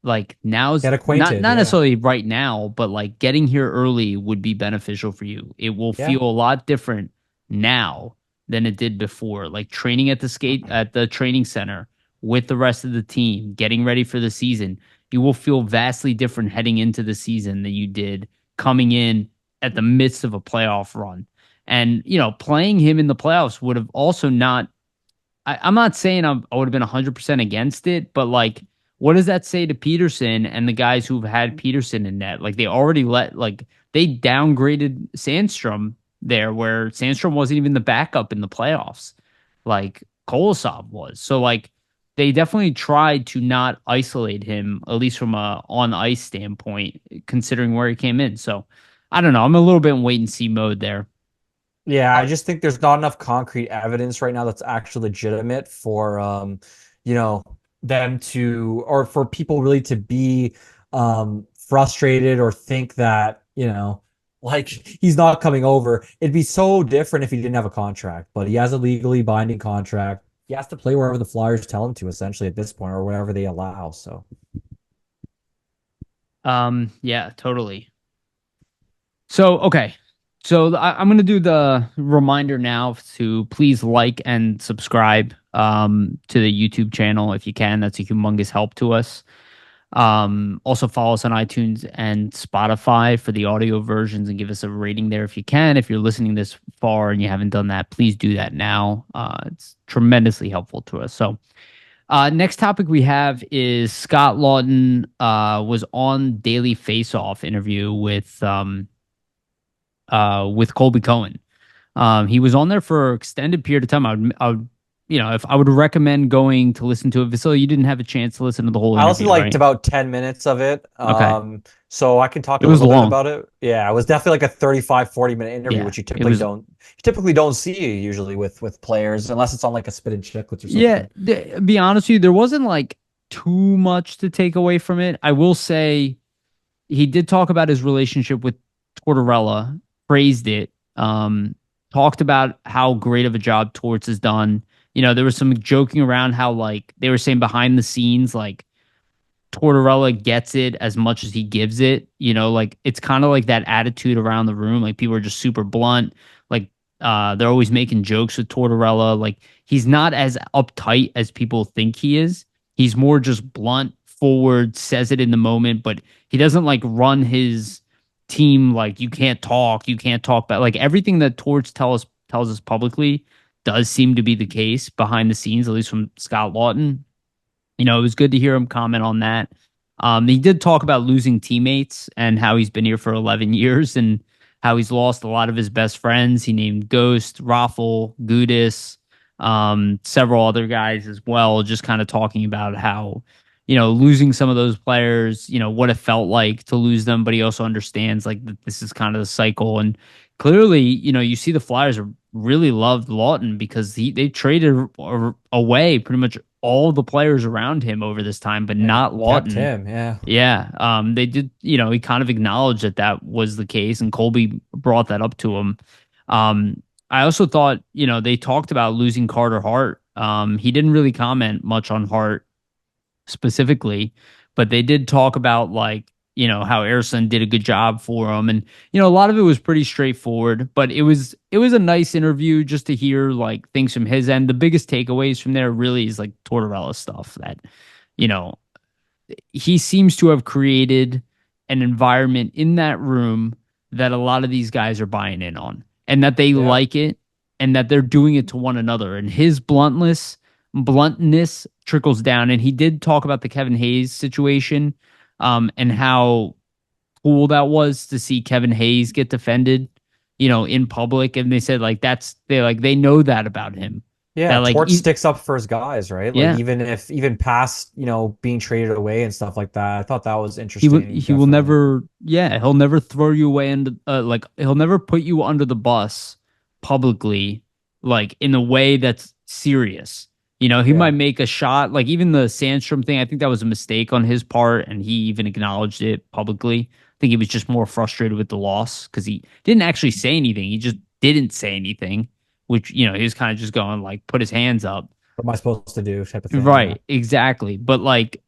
Like now's Get not acquainted, not yeah. necessarily right now, but like getting here early would be beneficial for you. It will Yeah. feel a lot different now than it did before. Like training at the training center with the rest of the team, getting ready for the season. You will feel vastly different heading into the season than you did coming in at the midst of a playoff run. And, playing him in the playoffs would have also not I'm not saying I would have been 100% against it, but like, what does that say to Peterson and the guys who've had Peterson in net? Like, they downgraded Sandstrom there, where Sandstrom wasn't even the backup in the playoffs, like Kolosov was. So, like, they definitely tried to not isolate him, at least from a on ice standpoint, considering where he came in. So, I don't know. I'm a little bit in wait and see mode there. Yeah, I just think there's not enough concrete evidence right now that's actually legitimate for you know, them to or for people really to be frustrated or think that, like he's not coming over. It'd be so different if he didn't have a contract, but he has a legally binding contract. He has to play wherever the Flyers tell him to essentially at this point or wherever they allow. So Yeah, totally. So, okay. So I'm going to do the reminder now to please like and subscribe to the YouTube channel if you can. That's a humongous help to us. Also follow us on iTunes and Spotify for the audio versions and give us a rating there if you can. If you're listening this far and you haven't done that, please do that now. It's tremendously helpful to us. So, next topic we have is Scott Lawton was on Daily Face Off interview with Colby Cohen. He was on there for an extended period of time. If I would recommend going to listen to it. Vasily, you didn't have a chance to listen to the whole I listened interview, to like right? about 10 minutes of it. Okay. So I can talk It a was little bit long. about it. Yeah, it was definitely like a 35-40 minute interview, Yeah, which it was. you typically don't see usually with players unless it's on like a spit and chicklets or Yeah, something. be honest with you, there wasn't like too much to take away from it. I will say he did talk about his relationship with Tortorella, praised it, talked about how great of a job Torts has done. There was some joking around how like they were saying behind the scenes, like Tortorella gets it as much as he gives it. Like it's kind of like that attitude around the room. Like people are just super blunt. Like they're always making jokes with Tortorella. Like he's not as uptight as people think he is. He's more just blunt, forward, says it in the moment, but he doesn't like run his team like you can't talk about like everything that Torts tells us publicly does seem to be the case behind the scenes, at least from Scott Lawton. It was good to hear him comment on that. He did talk about losing teammates and how he's been here for 11 years and how he's lost a lot of his best friends. He named Ghost, Raffle, Gudis, several other guys as well, just kind of talking about how, losing some of those players, what it felt like to lose them. But he also understands like that this is kind of the cycle. And clearly, you see the Flyers really loved Lawton because they traded away pretty much all the players around him over this time, but And not kept Lawton. him, yeah. Yeah, they did. He kind of acknowledged that that was the case, and Colby brought that up to him. I also thought, they talked about losing Carter Hart. He didn't really comment much on Hart specifically, but they did talk about like how Erson did a good job for him, and a lot of it was pretty straightforward. But it was a nice interview just to hear like things from his end. The biggest takeaways from there really is like Tortorella stuff that you know he seems to have created an environment in that room that a lot of these guys are buying in on and that they Yeah. like it and that they're doing it to one another. And his bluntness trickles down. And he did talk about the Kevin Hayes situation, and how cool that was to see Kevin Hayes get defended, in public. And they said like they know that about him. That Yeah, like Torch sticks up for his guys, right? Like yeah, even past, being traded away and stuff like that. I thought that was He will interesting, he will definitely. never yeah, he'll never throw you away and like he'll never put you under the bus publicly like in a way that's serious. He might Yeah. make a shot like even the Sandstrom thing, I think that was a mistake on his part and he even acknowledged it publicly. I think he was just more frustrated with the loss because he didn't actually say anything. He just didn't say anything, which he was kind of just going like put his hands up. What am I supposed to do? Type of thing. Yeah. Right, exactly. But like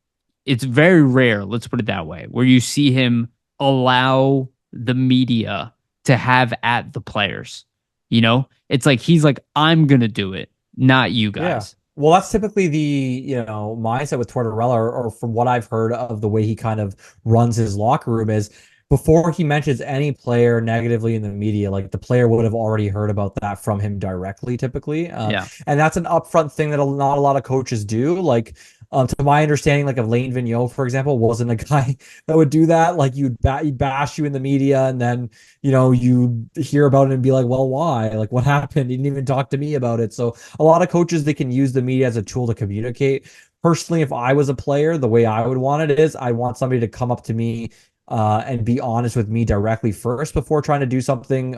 it's very rare, let's put it that way, where you see him allow the media to have at the players. It's like he's like, I'm gonna do it, not you Yeah. guys. Well, that's typically the, mindset with Tortorella, or from what I've heard of the way he kind of runs his locker room is before he mentions any player negatively in the media, like the player would have already heard about that from him directly, typically. Yeah. And that's an upfront thing that not a lot of coaches do. Like, to my understanding, like of Lane Vigneault, for example, wasn't a guy that would do that. Like he'd bash you in the media, and then you hear about it and be like, well, why? Like, what happened? He didn't even talk to me about it. So a lot of coaches, they can use the media as a tool to communicate. Personally, if I was a player, the way I would want it is I want somebody to come up to me and be honest with me directly first before trying to do something,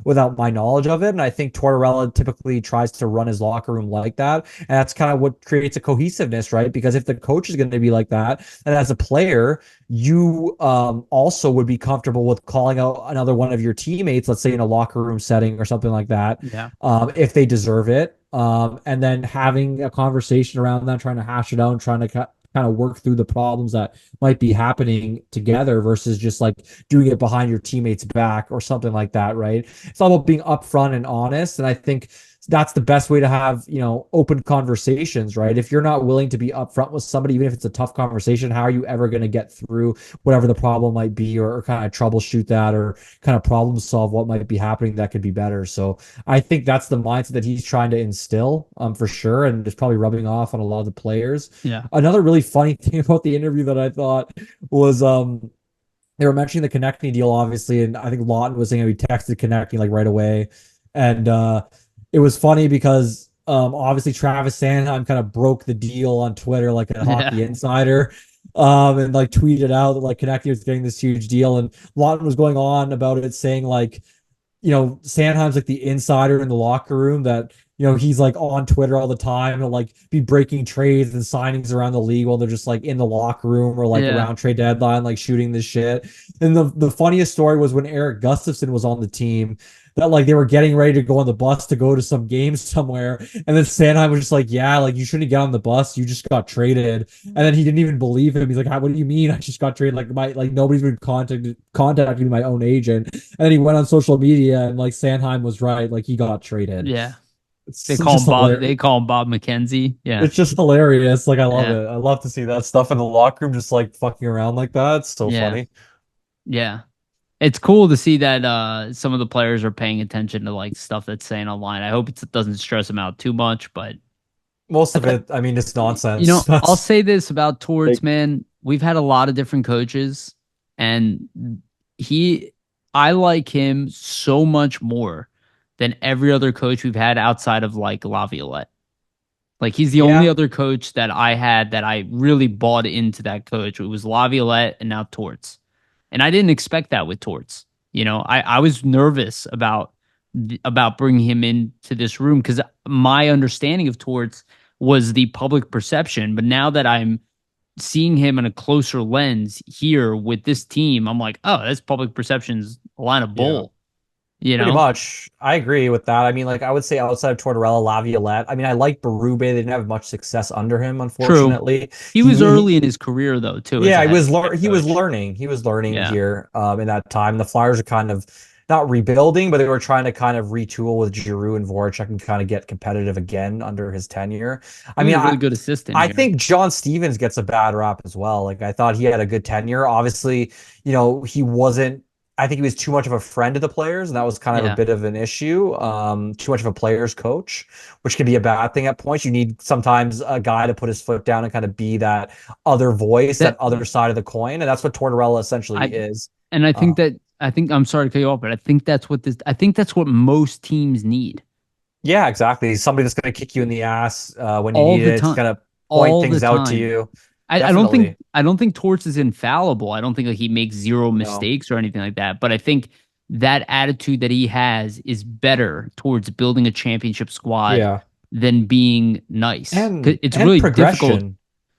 without my knowledge of it. And I think Tortorella typically tries to run his locker room like that. And that's kind of what creates a cohesiveness, right? Because if the coach is going to be like that, and as a player, you also would be comfortable with calling out another one of your teammates, let's say in a locker room setting or something like that, Yeah. if they deserve it. And then having a conversation around that, trying to hash it out and trying to kind of work through the problems that might be happening together versus just like doing it behind your teammates back or something like that, right? It's all about being upfront and honest. And I think that's the best way to have, open conversations, right? If you're not willing to be upfront with somebody, even if it's a tough conversation, how are you ever going to get through whatever the problem might be, or kind of troubleshoot that, or kind of problem solve what might be happening that could be better? So I think that's the mindset that he's trying to instill, for sure, and it's probably rubbing off on a lot of the players. Yeah. Another really funny thing about the interview that I thought was they were mentioning the Konecny deal, obviously, and I think Lawton was saying he texted Konecny like right away, and it was funny because obviously Travis Sanheim kind of broke the deal on Twitter like a Yeah. hockey insider, and like tweeted out that like Konecny was getting this huge deal, and Lawton was going on about it, saying like, Sanheim's like the insider in the locker room, that, he's like on Twitter all the time and like be breaking trades and signings around the league while they're just like in the locker room or like Yeah. around trade deadline, like shooting this shit. And the funniest story was when Eric Gustafson was on the team, that like they were getting ready to go on the bus to go to some games somewhere. And then Sanheim was just like, yeah, like you shouldn't get on the bus. You just got traded. And then he didn't even believe him. He's like, what do you mean? I just got traded. Like nobody's been contacting my own agent. And then he went on social media and like Sanheim was right. Like he got traded. Yeah. They It's call him just Bob. hilarious. They call him Bob McKenzie. Yeah. It's just hilarious. Like I love Yeah. it. I love to see that stuff in the locker room, just like fucking around like that. It's so Yeah. funny. Yeah. It's cool to see that some of the players are paying attention to like stuff that's saying online. I hope it doesn't stress them out too much, but Most I of th it, I mean, it's you nonsense. know, I'll That's say this about like, Torts, man. We've had a lot of different coaches, and he, I like him so much more than every other coach we've had outside of like Laviolette. Like he's the only yeah, other coach that I had that I really bought into that coach. It was Laviolette and now Torts. And I didn't expect that with Torts. I was nervous about bringing him into this room because my understanding of Torts was the public perception. But now that I'm seeing him in a closer lens here with this team, I'm like, oh, that's public perception's a line of yeah. bull, you Pretty know? much. I agree with that. I mean, like I would say outside of Tortorella, Laviolette. I mean, I like Berube. They didn't have much success under him, True. unfortunately. He was early in his career though, too, as Yeah, a head he was coach. learning. He was learning Yeah. here in that time. The Flyers are kind of not rebuilding, but they were trying to kind of retool with Giroux and Voracek and kind of get competitive again under his tenure. He I was mean, a really good assistant I here. think John Stevens gets a bad rap as well. Like I thought he had a good tenure. Obviously, he wasn't. I think he was too much of a friend to the players, and that was kind of a Yeah. bit of an issue. Too much of a players coach, which can be a bad thing at points. You need sometimes a guy to put his foot down and kind of be that other voice, that That other side of the coin, and that's what Tortorella essentially I is. and I Uh, think that I think I'm sorry to cut you off, but I think that's what most teams need yeah, exactly. Somebody that's going to kick you in the ass when you all need the it. It's time. going to point All the things out to time. you. I don't think Definitely. Torts is infallible. I don't think like he makes zero No. mistakes or anything like that. But I think that attitude that he has is better towards building a championship squad Yeah. than being nice. 'Cause it's And really difficult. progression,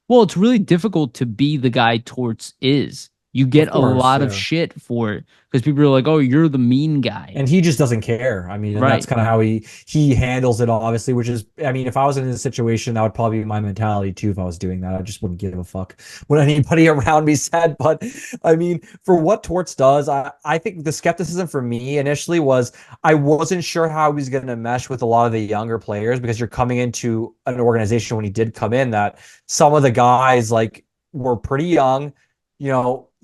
Well, it's really difficult to be the guy Torts is. You of get a course. lot of Yeah. shit for it because people are like, "Oh, you're the mean guy." And he just doesn't care. I mean, and that's Right. kind of how he handles it, obviously, which is, I mean, if I was in this situation, that would probably be my mentality too if I was doing that. I just wouldn't give a fuck what anybody around me said. But I mean, for what Torts does, I think the skepticism for me initially was I wasn't sure how he was going to mesh with a lot of the younger players, because you're coming into an organization when he did come in that some of the guys like were pretty young.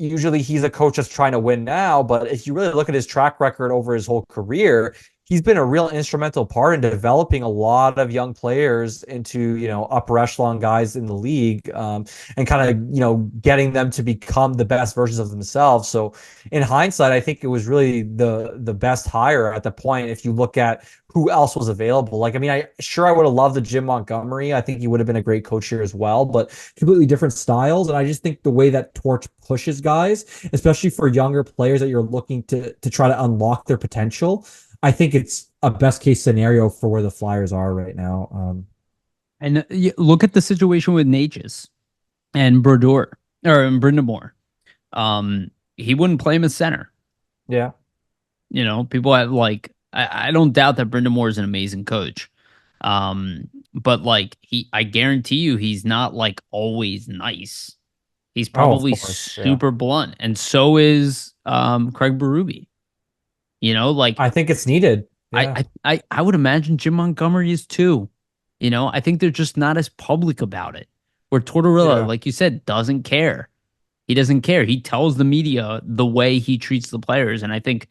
Usually he's a coach that's trying to win now, but if you really look at his track record over his whole career, he's been a real instrumental part in developing a lot of young players into, upper echelon guys in the league, and kind of, getting them to become the best versions of themselves. So in hindsight, I think it was really the best hire at the point. If you look at who else was available, like, I mean, I would have loved the Jim Montgomery. I think he would have been a great coach here as well, but completely different styles. And I just think the way that Torch pushes guys, especially for younger players that you're looking to try to unlock their potential, I think it's a best case scenario for where the Flyers are right now. And look at the situation with Natchez and Brodeur or Brindamore. He wouldn't play him as center. Yeah. People have like I don't doubt that Brindamore is an amazing coach. But like I guarantee you he's not like always nice. He's Oh, of probably course. Yeah. super blunt. And so is Craig Berube. Like I think it's needed. Yeah. I would imagine Jim Montgomery is too. I think they're just not as public about it. Where Tortorella, Yeah. like you said, doesn't care. He doesn't care. He tells the media the way he treats the players, and I think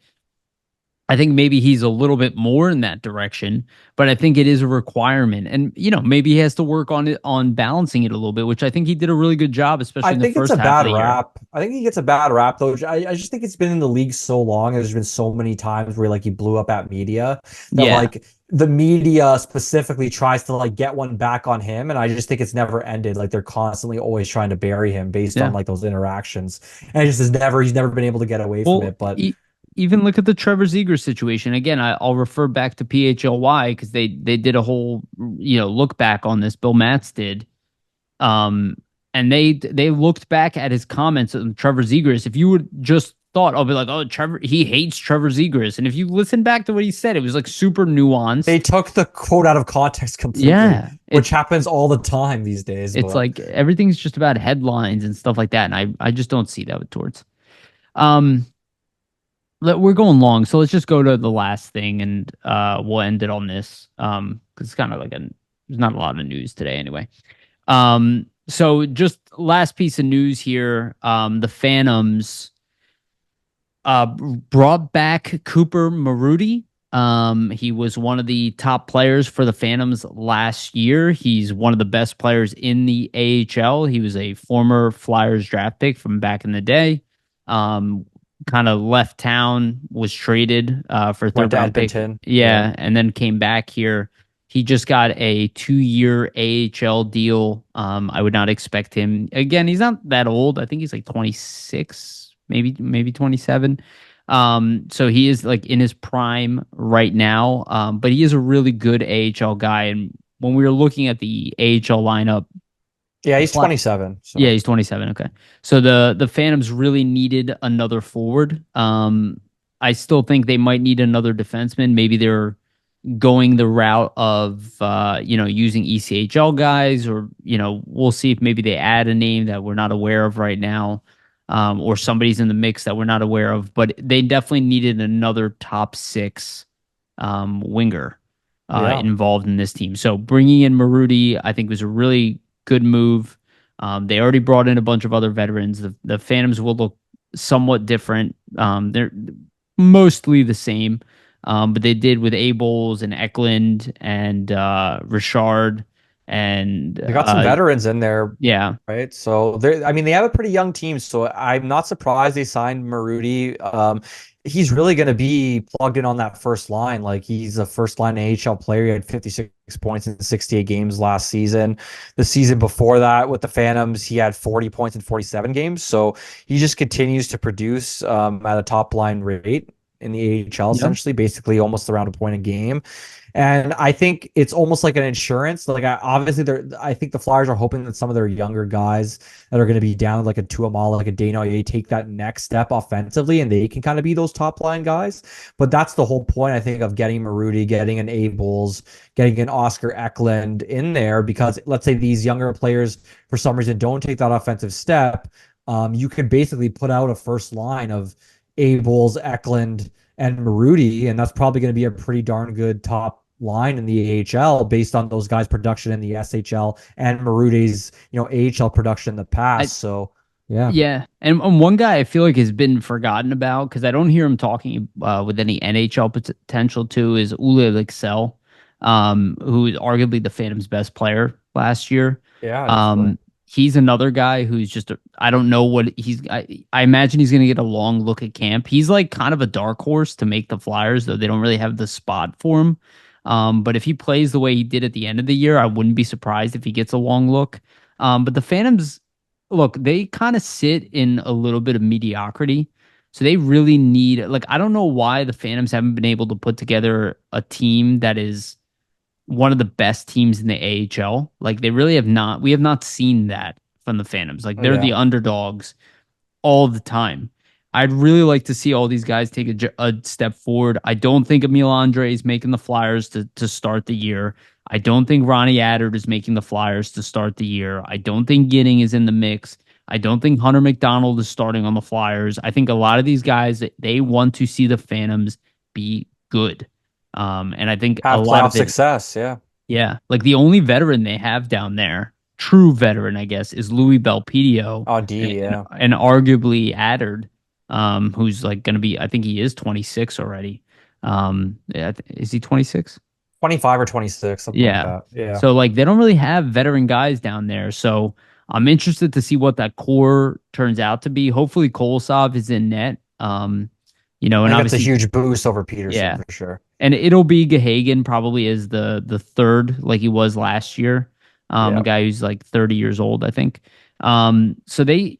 maybe he's a little bit more in that direction, but I think it is a requirement. And maybe he has to work on it on balancing it a little bit, which I think he did a really good job, especially I in the think it's first a half of bad the year. rap. I think he gets a bad rap though. I just think it's been in the league so long, and there's been so many times where like he blew up at media that Yeah. like the media specifically tries to like get one back on him, and I just think it's never ended. Like they're constantly always trying to bury him based on Yeah. like those interactions, and it just is never he's never been able to get away from Well, it. But even look at the Trevor Zegras situation. Again, I'll refer back to PHLY because they did a whole look back on this. Bill Matz did. Um, and they looked back at his comments on Trevor Zegras. If you would just thought, I'll be like, oh, Trevor, he hates Trevor Zegras. And if you listen back to what he said, it was like super they nuanced. took the quote out of context completely, Yeah, which happens all the time these days. it's But like everything's just about headlines and stuff like that, and I just don't see that with Torts. Um, we're going long, so let's just go to the last thing, and we'll end it on this. Because it's kind of like there's not a lot of news today anyway. So just last piece of news here. The Phantoms brought back Cooper Maruti. He was one of the top players for the Phantoms last year. He's one of the best players in the AHL. He was a former Flyers draft pick from back in the day. Um, kind of left town, was traded for went third to round pick. Edmonton. Yeah. Yeah, and then came back here. He just got a 2-year AHL deal. I would not expect him. Again, he's not that old. I think he's like 26, maybe 27. So he is like in his prime right now. But he is a really good AHL guy. And when we were looking at the AHL lineup, Yeah, the he's flat, 27. yeah, So he's 27. Okay. So the Phantoms really needed another forward. I still think they might need another defenseman. Maybe they're going the route of using ECHL guys, or we'll see if maybe they add a name that we're not aware of right now, or somebody's in the mix that we're not aware of. But they definitely needed another top six winger yeah. involved in this team. So bringing in Maruti, I think, was a really good move. They already brought in a bunch of other veterans. The Phantoms will look somewhat different. They're mostly the same. But they did with Abels and Eklund and Richard and They got some veterans in there, yeah, right? So they I mean, they have a pretty young team, so I'm not surprised they signed Maruti. He's really going to be plugged in on that first line. Like he's a first line AHL player. He had 56 points in 68 games last season. The season before that with the Phantoms, he had 40 points in 47 games. So he just continues to produce at a top line rate in the AHL, yeah. essentially, basically almost around a point a game. And I think it's almost like an insurance. Like obviously, I think the Flyers are hoping that some of their younger guys that are going to be down, like a Tuamala, like a Desnoyers, take that next step offensively, and they can kind of be those top line guys. But that's the whole point, I think, of getting Maruti, getting an Abels, getting an Oscar Eklund in there, because let's say these younger players for some reason don't take that offensive step. You can basically put out a first line of Abels, Eklund, and Maruti, and that's probably going to be a pretty darn good top line in the AHL based on those guys' production in the SHL and Maruti's AHL production in the I past. So yeah, Yeah, and one guy I feel like has been forgotten about because I don't hear him talking with any NHL potential too is Ule Lixell, who is arguably the Phantom's best player last year. yeah, definitely. Um, he's another guy who's just I don't know what he's. I imagine he's going to get a long look at camp. He's like kind of a dark horse to make the Flyers, though they don't really have the spot for him. But if he plays the way he did at the end of the year, I wouldn't be surprised if he gets a long look. But the Phantoms, look, they kind of sit in a little bit of mediocrity. So they really need, like, I don't know why the Phantoms haven't been able to put together a team that is one of the best teams in the AHL. Like, they really have not, we have not seen that from the Phantoms. Like, they're the Yeah. underdogs all the time. I'd really like to see all these guys take a step forward. I don't think Emil Andre is making the Flyers to start the year. I don't think Ronnie Adder is making the Flyers to start the year. I don't think Ginning is in the mix. I don't think Hunter McDonald is starting on the Flyers. I think a lot of these guys, they want to see the Phantoms be good. And I think a Have lot playoff of it, success. Yeah. yeah, like the only veteran they have down there, true veteran, I guess, is Louis Belpedio Oh, and, D. and, Yeah. and arguably Addard, who's like going to be, I think he is 26 already. Yeah, is he 26? 25 or 26, something like Yeah. that. Yeah. So like they don't really have veteran guys down there. So I'm interested to see what that core turns out to be. Hopefully Kolosov is in net. I And think that's a obviously, huge boost over Peterson yeah. for sure. And it'll be Gahagan probably as the third, like he was last year. A Yeah. guy who's like 30 years old, I think. So they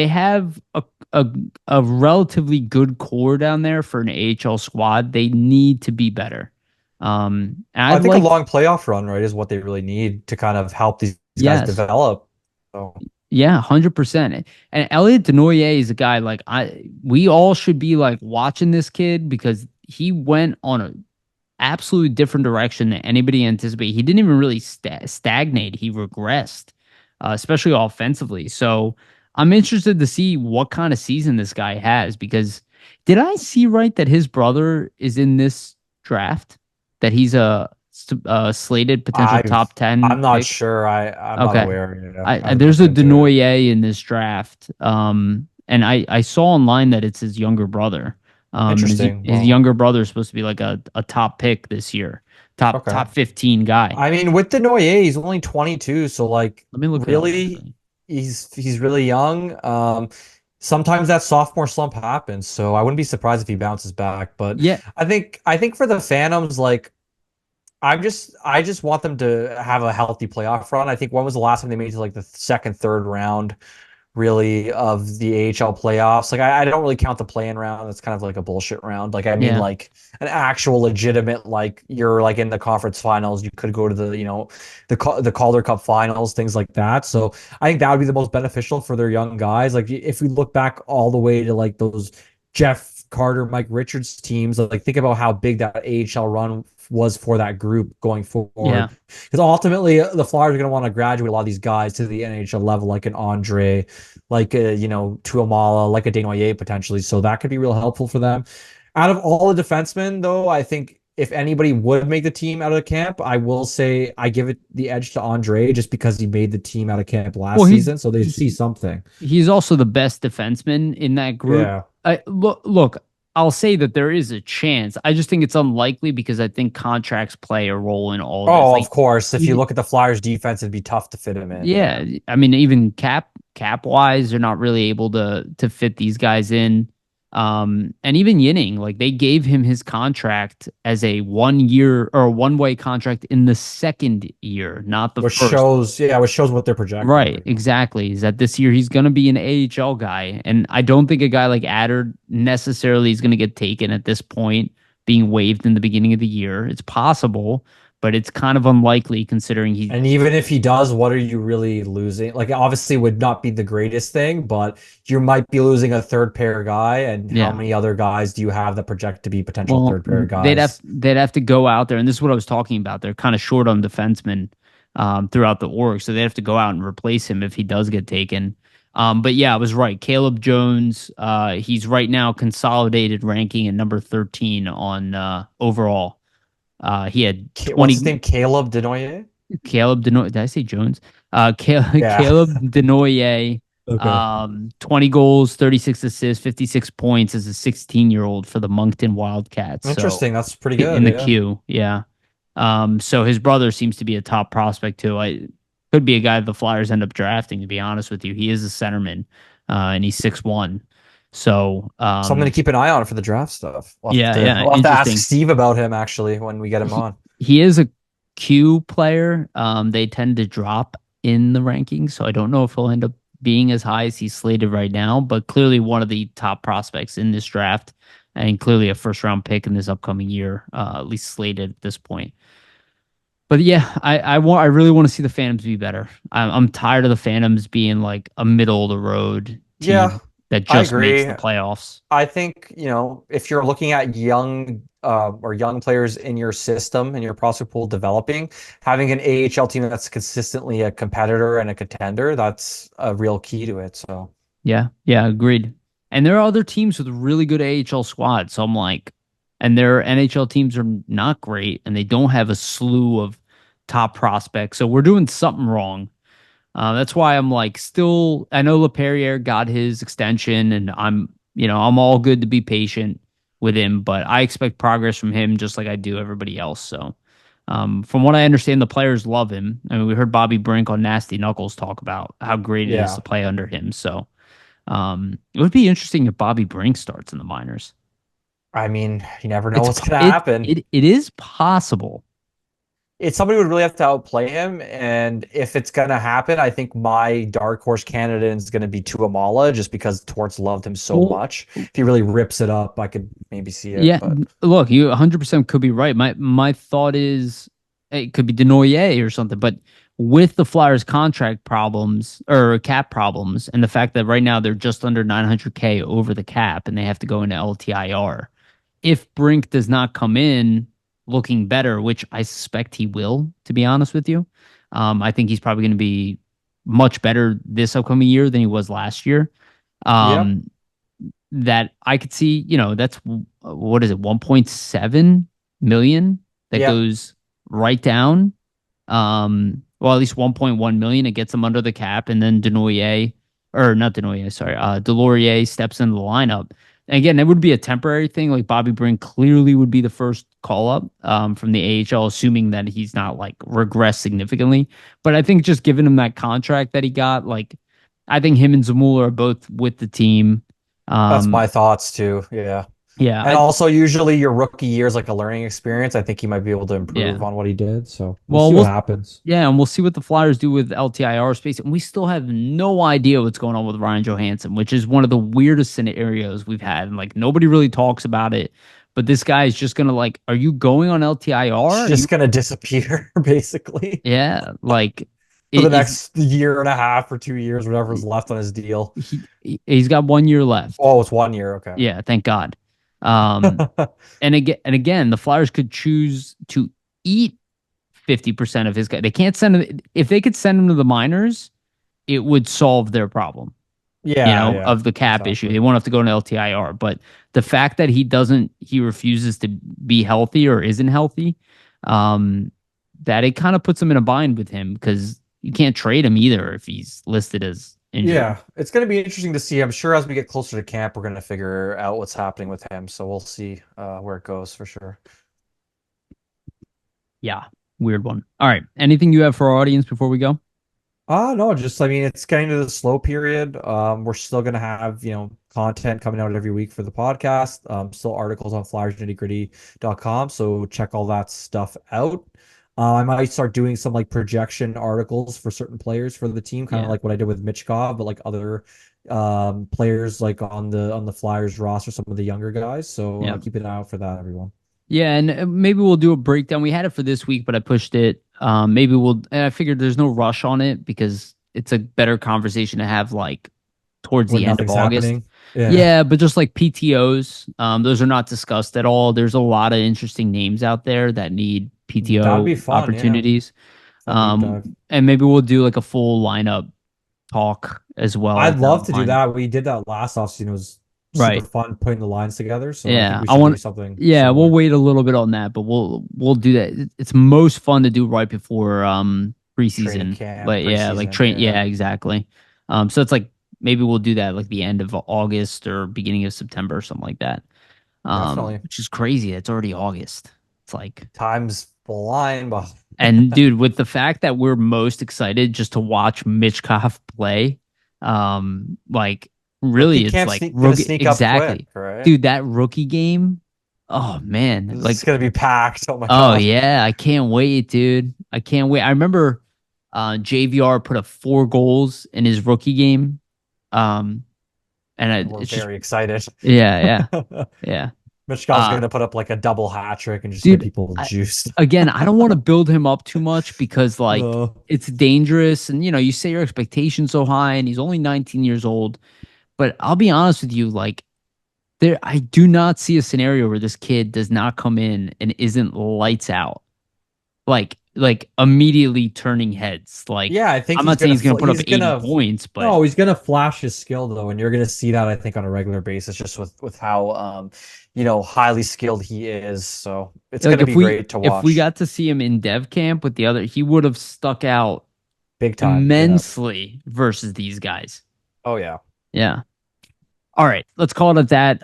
have a a relatively good core down there for an AHL squad. They need to be better. And I I'd think a like, long playoff run, right, is what they really need to kind of help these guys yes. develop. So Yeah, 100%. And Elliot Denoyer is a guy like we all should be like watching this kid because he went on a absolutely different direction than anybody anticipated. He didn't even really stagnate. He regressed, especially offensively. So I'm interested to see what kind of season this guy has because did I see right that his brother is in this draft? That he's a slated potential I've top 10 I'm not pick? sure. I'm not Okay. aware. Yeah, I haven't There's looked a into it. Denoyer in this draft. And I saw online that it's his younger brother. Interesting. His Well, younger brother is supposed to be like a top pick this year, okay. top 15 guy. I mean, with Denoyer, he's only 22, so like Let me look it up really actually. he's really young. Sometimes that sophomore slump happens, so I wouldn't be surprised if he bounces back. But Yeah, I think for the Phantoms, like I just want them to have a healthy playoff run. I think when was the last time they made it to like the second, third round really of the AHL playoffs? Like I don't really count the play-in round. That's kind of like a bullshit round. Like I mean yeah. like an actual legitimate like you're like in the conference finals, you could go to the Calder Cup finals, things like that. So I think that would be the most beneficial for their young guys. Like if we look back all the way to like those Jeff Carter, Mike Richards teams, like think about how big that AHL run was for that group going Yeah. forward. Because ultimately, the Flyers are going to want to graduate a lot of these guys to the NHL level, like an Andre, like a, Tuamala, like a Desnoyers potentially. So that could be real helpful for them. Out of all the defensemen, though, I think if anybody would make the team out of camp, I will say I give it the edge to Andre just because he made the team out of camp Well, last season. So they see something. he's also the best defenseman in that group. Yeah. Look, I'll say that there is a chance. I just think it's unlikely because I think contracts play a role in all of this. Oh, Like of course. If you even look at the Flyers defense, it'd be tough to fit him in. Yeah. yeah, I mean even cap wise, they're not really able to fit these guys in. And even Yinning, like they gave him his contract as a 1 year or a one-way contract in the second year, not the Which first. shows, yeah, which shows what they're projecting Right, right now. exactly. Is that this year he's going to be an AHL guy, and I don't think a guy like Adder necessarily is going to get taken at this point, being waived in the beginning of the year. It's possible, but it's kind of unlikely considering he. And even if he does, what are you really losing? Like, obviously, it would not be the greatest thing, but you might be losing a third pair guy. And how Yeah. many other guys do you have that project to be potential Well, third pair guys? they'd have to go out there, and this is what I was talking about. They're kind of short on defensemen throughout the org, so they have to go out and replace him if he does get taken. But yeah, I was right. Caleb Jones, he's right now consolidated ranking at number 13 on overall. He had What's his 20. name? Caleb Denoyer? Caleb Denoyer. Did I say Jones? Yeah. Caleb Denoyer. Okay. 20 goals, 36 assists, 56 points as a 16-year-old for the Moncton Wildcats. So Interesting. That's pretty good. in the Yeah. queue, yeah. So his brother seems to be a top prospect too. I could be a guy the Flyers end up drafting, to be honest with you. He is a centerman, and he's 6'1". So, Something to keep an eye on for the draft stuff. yeah, yeah, We'll have to ask interesting. Steve about him actually when we get him He on. he is a Q player. They tend to drop in the rankings, so I don't know if he'll end up being as high as he's slated right now, but clearly one of the top prospects in this draft and clearly a first round pick in this upcoming year, at least slated at this point. But yeah, I really want to see the Phantoms be better. I'm tired of the Phantoms being like a middle of the road Yeah, team that I just makes agree. the playoffs. I think, if you're looking at young players in your system and your prospect pool developing, having an AHL team that's consistently a competitor and a contender, that's a real key to it. So, Yeah, yeah, agreed. And there are other teams with really good AHL squads. So I'm like, and their NHL teams are not great, and they don't have a slew of top prospects. So we're doing something wrong. That's why I'm like still. I know Leperrier got his extension, and I'm all good to be patient with him, but I expect progress from him just like I do everybody else. So, from what I understand, the players love him. I mean, we heard Bobby Brink on Nasty Knuckles talk about how great it is to Yeah. play under him. So, it would be interesting if Bobby Brink starts in the minors. I mean, you never know It's what's gonna it happen. it it is possible. It's somebody would really have to outplay him, and if it's gonna happen, I think my dark horse candidate is gonna be Tuamala, just because Torts loved him so Well, much. If he really rips it up, I could maybe see it, yeah, but look, you 100% could be right. My thought is it could be Denoyer or something, but with the Flyers contract problems or cap problems and the fact that right now they're just under 900K over the cap and they have to go into LTIR. If Brink does not come in looking better, which I suspect he will, to be honest with you, I think he's probably going to be much better this upcoming year than he was last year. yep, Um, that I could see, that's what is it, 1.7 million that yep, goes right down. Well, at least 1.1 million. It gets them under the cap, and then Denoyer, or not Denoyer, sorry, Delorier steps into the lineup. And again, it would be a temporary thing. Like Bobby Brink clearly would be the first call up from the AHL, assuming that he's not like regressed significantly. But I think just giving him that contract that he got, like I think him and Zamula are both with the team. that's Um, my thoughts too. Yeah. yeah, And also, usually your rookie year is like a learning experience. I think he might be able to improve yeah. on what he did. So we'll Well, see what happens. yeah, and we'll see what the Flyers do with LTIR space. And we still have no idea what's going on with Ryan Johansson, which is one of the weirdest scenarios we've had. And like nobody really talks about it. But this guy is just gonna like, are you going on LTIR? It's Are you just gonna disappear basically yeah, like for the it is next year and a half or 2 years, whatever's left on his deal. he's got 1 year left. Oh, it's 1 year. Okay. Yeah, thank God. Um, and again, the Flyers could choose to eat 50% of his guy. They can't send him if they could send him to the minors, it would solve their problem, Yeah, yeah, of the cap issue. exactly. They won't have to go into LTIR. But the fact that he refuses to be healthy or isn't healthy, um, that it kind of puts him in a bind with him because you can't trade him either if he's listed as injured. Yeah, it's going to be interesting to see. I'm sure as we get closer to camp, we're going to figure out what's happening with him. So we'll see where it goes for sure. Yeah, weird one. All right. Anything you have for our audience before we go? No, just I mean, it's getting to the slow period. We're still gonna have, content coming out every week for the podcast. Still articles on flyersnittygritty.com. So check all that stuff out. I might start doing some like projection articles for certain players for the team, kind of Yeah. like what I did with Michkov, but like other players like on the Flyers roster, some of the younger guys. So Yeah. keep an eye out for that, everyone. Yeah, and maybe we'll do a breakdown. We had it for this week, but I pushed it. Maybe we'll. And I figured there's no rush on it because it's a better conversation to have like towards When the end of nothing's August. happening. Yeah, Yeah, but just like PTOs, those are not discussed at all. There's a lot of interesting names out there that need that'd PTO be fun. Yeah, opportunities. fun deep dive. And maybe we'll do like a full lineup talk as well I'd down love the to do line. that. We did that last offseason. It was super Right. fun putting the lines together. So I think Yeah, we I should do want. something Yeah, we'll similar. wait a little bit on that, but we'll do that. It's most fun to do right before Training preseason. camp, But yeah, like preseason. train. Yeah, Yeah, exactly. So it's like maybe we'll do that like the end of August or beginning of September or something like that. definitely. Which is crazy. It's already August. It's like, Time's flying, but and dude, with the fact that we're most excited just to watch Michkov play, like rookie really, it's camp's like gonna rookie. sneak up quick, Exactly, right? dude. That rookie game. Oh man, This is like gonna be packed. Oh my oh God. yeah, I can't wait, dude. I can't wait. I remember JVR put up 4 goals in his rookie game. Um, and We're it's just very excited. yeah, yeah, yeah. Michkov's Uh, gonna put up like a double hat trick and just get dude, people juiced. again, I don't want to build him up too much because like No. it's dangerous, and you say your expectations so high, and he's only 19 years old. But I'll be honest with you, like I do not see a scenario where this kid does not come in and isn't lights out. Like like immediately turning heads. Like Yeah, I think I'm not saying he's going to put up he's 80 gonna points, but no, he's gonna flash his skill though, and you're gonna see that I think on a regular basis, just with how highly skilled he is. So it's like gonna be great to if we watch. got to see him in dev camp with the other, he would have stuck out Big time. Yeah. immensely versus these guys. Oh yeah. Yeah. All right, let's call it at that.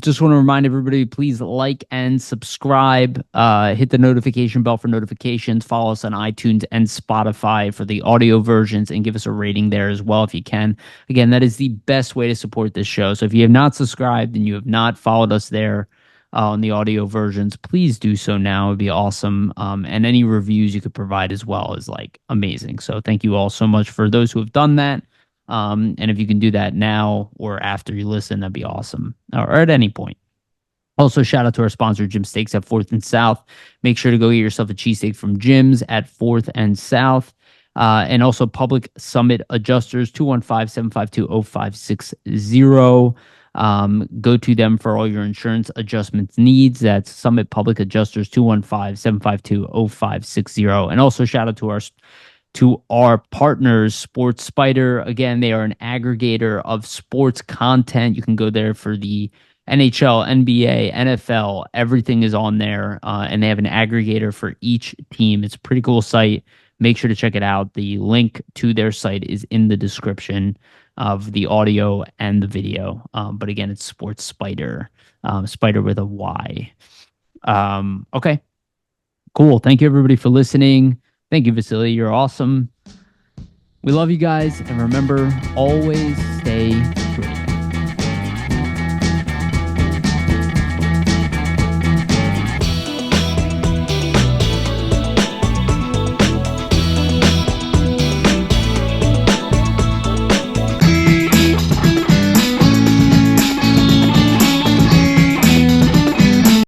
Just want to remind everybody, please like and subscribe. Hit the notification bell for notifications. Follow us on iTunes and Spotify for the audio versions, and give us a rating there as well if you can. Again, that is the best way to support this show. So if you have not subscribed and you have not followed us there on the audio versions, please do so now. It'd be awesome. And any reviews you could provide as well is like amazing. So thank you all so much for those who have done that. And if you can do that now or after you listen, that'd be awesome. Or at any point. Also, shout out to our sponsor, Jim Steaks at 4th and South. Make sure to go get yourself a cheesesteak from Jim's at 4th and South. And also Public Summit Adjusters, 215-752-0560. Go to them for all your insurance adjustments needs. That's Summit Public Adjusters, 215-752-0560. And also shout out to our partners, Sports Spider. Again, they are an aggregator of sports content. You can go there for the NHL, NBA, NFL. Everything is on there, and they have an aggregator for each team. It's a pretty cool site. Make sure to check it out. The link to their site is in the description of the audio and the video. But again, it's Sports Spider, Spider with a Y. Okay, cool. Thank you, everybody, for listening. Thank you, Vasili. You're awesome. We love you guys. And remember, always stay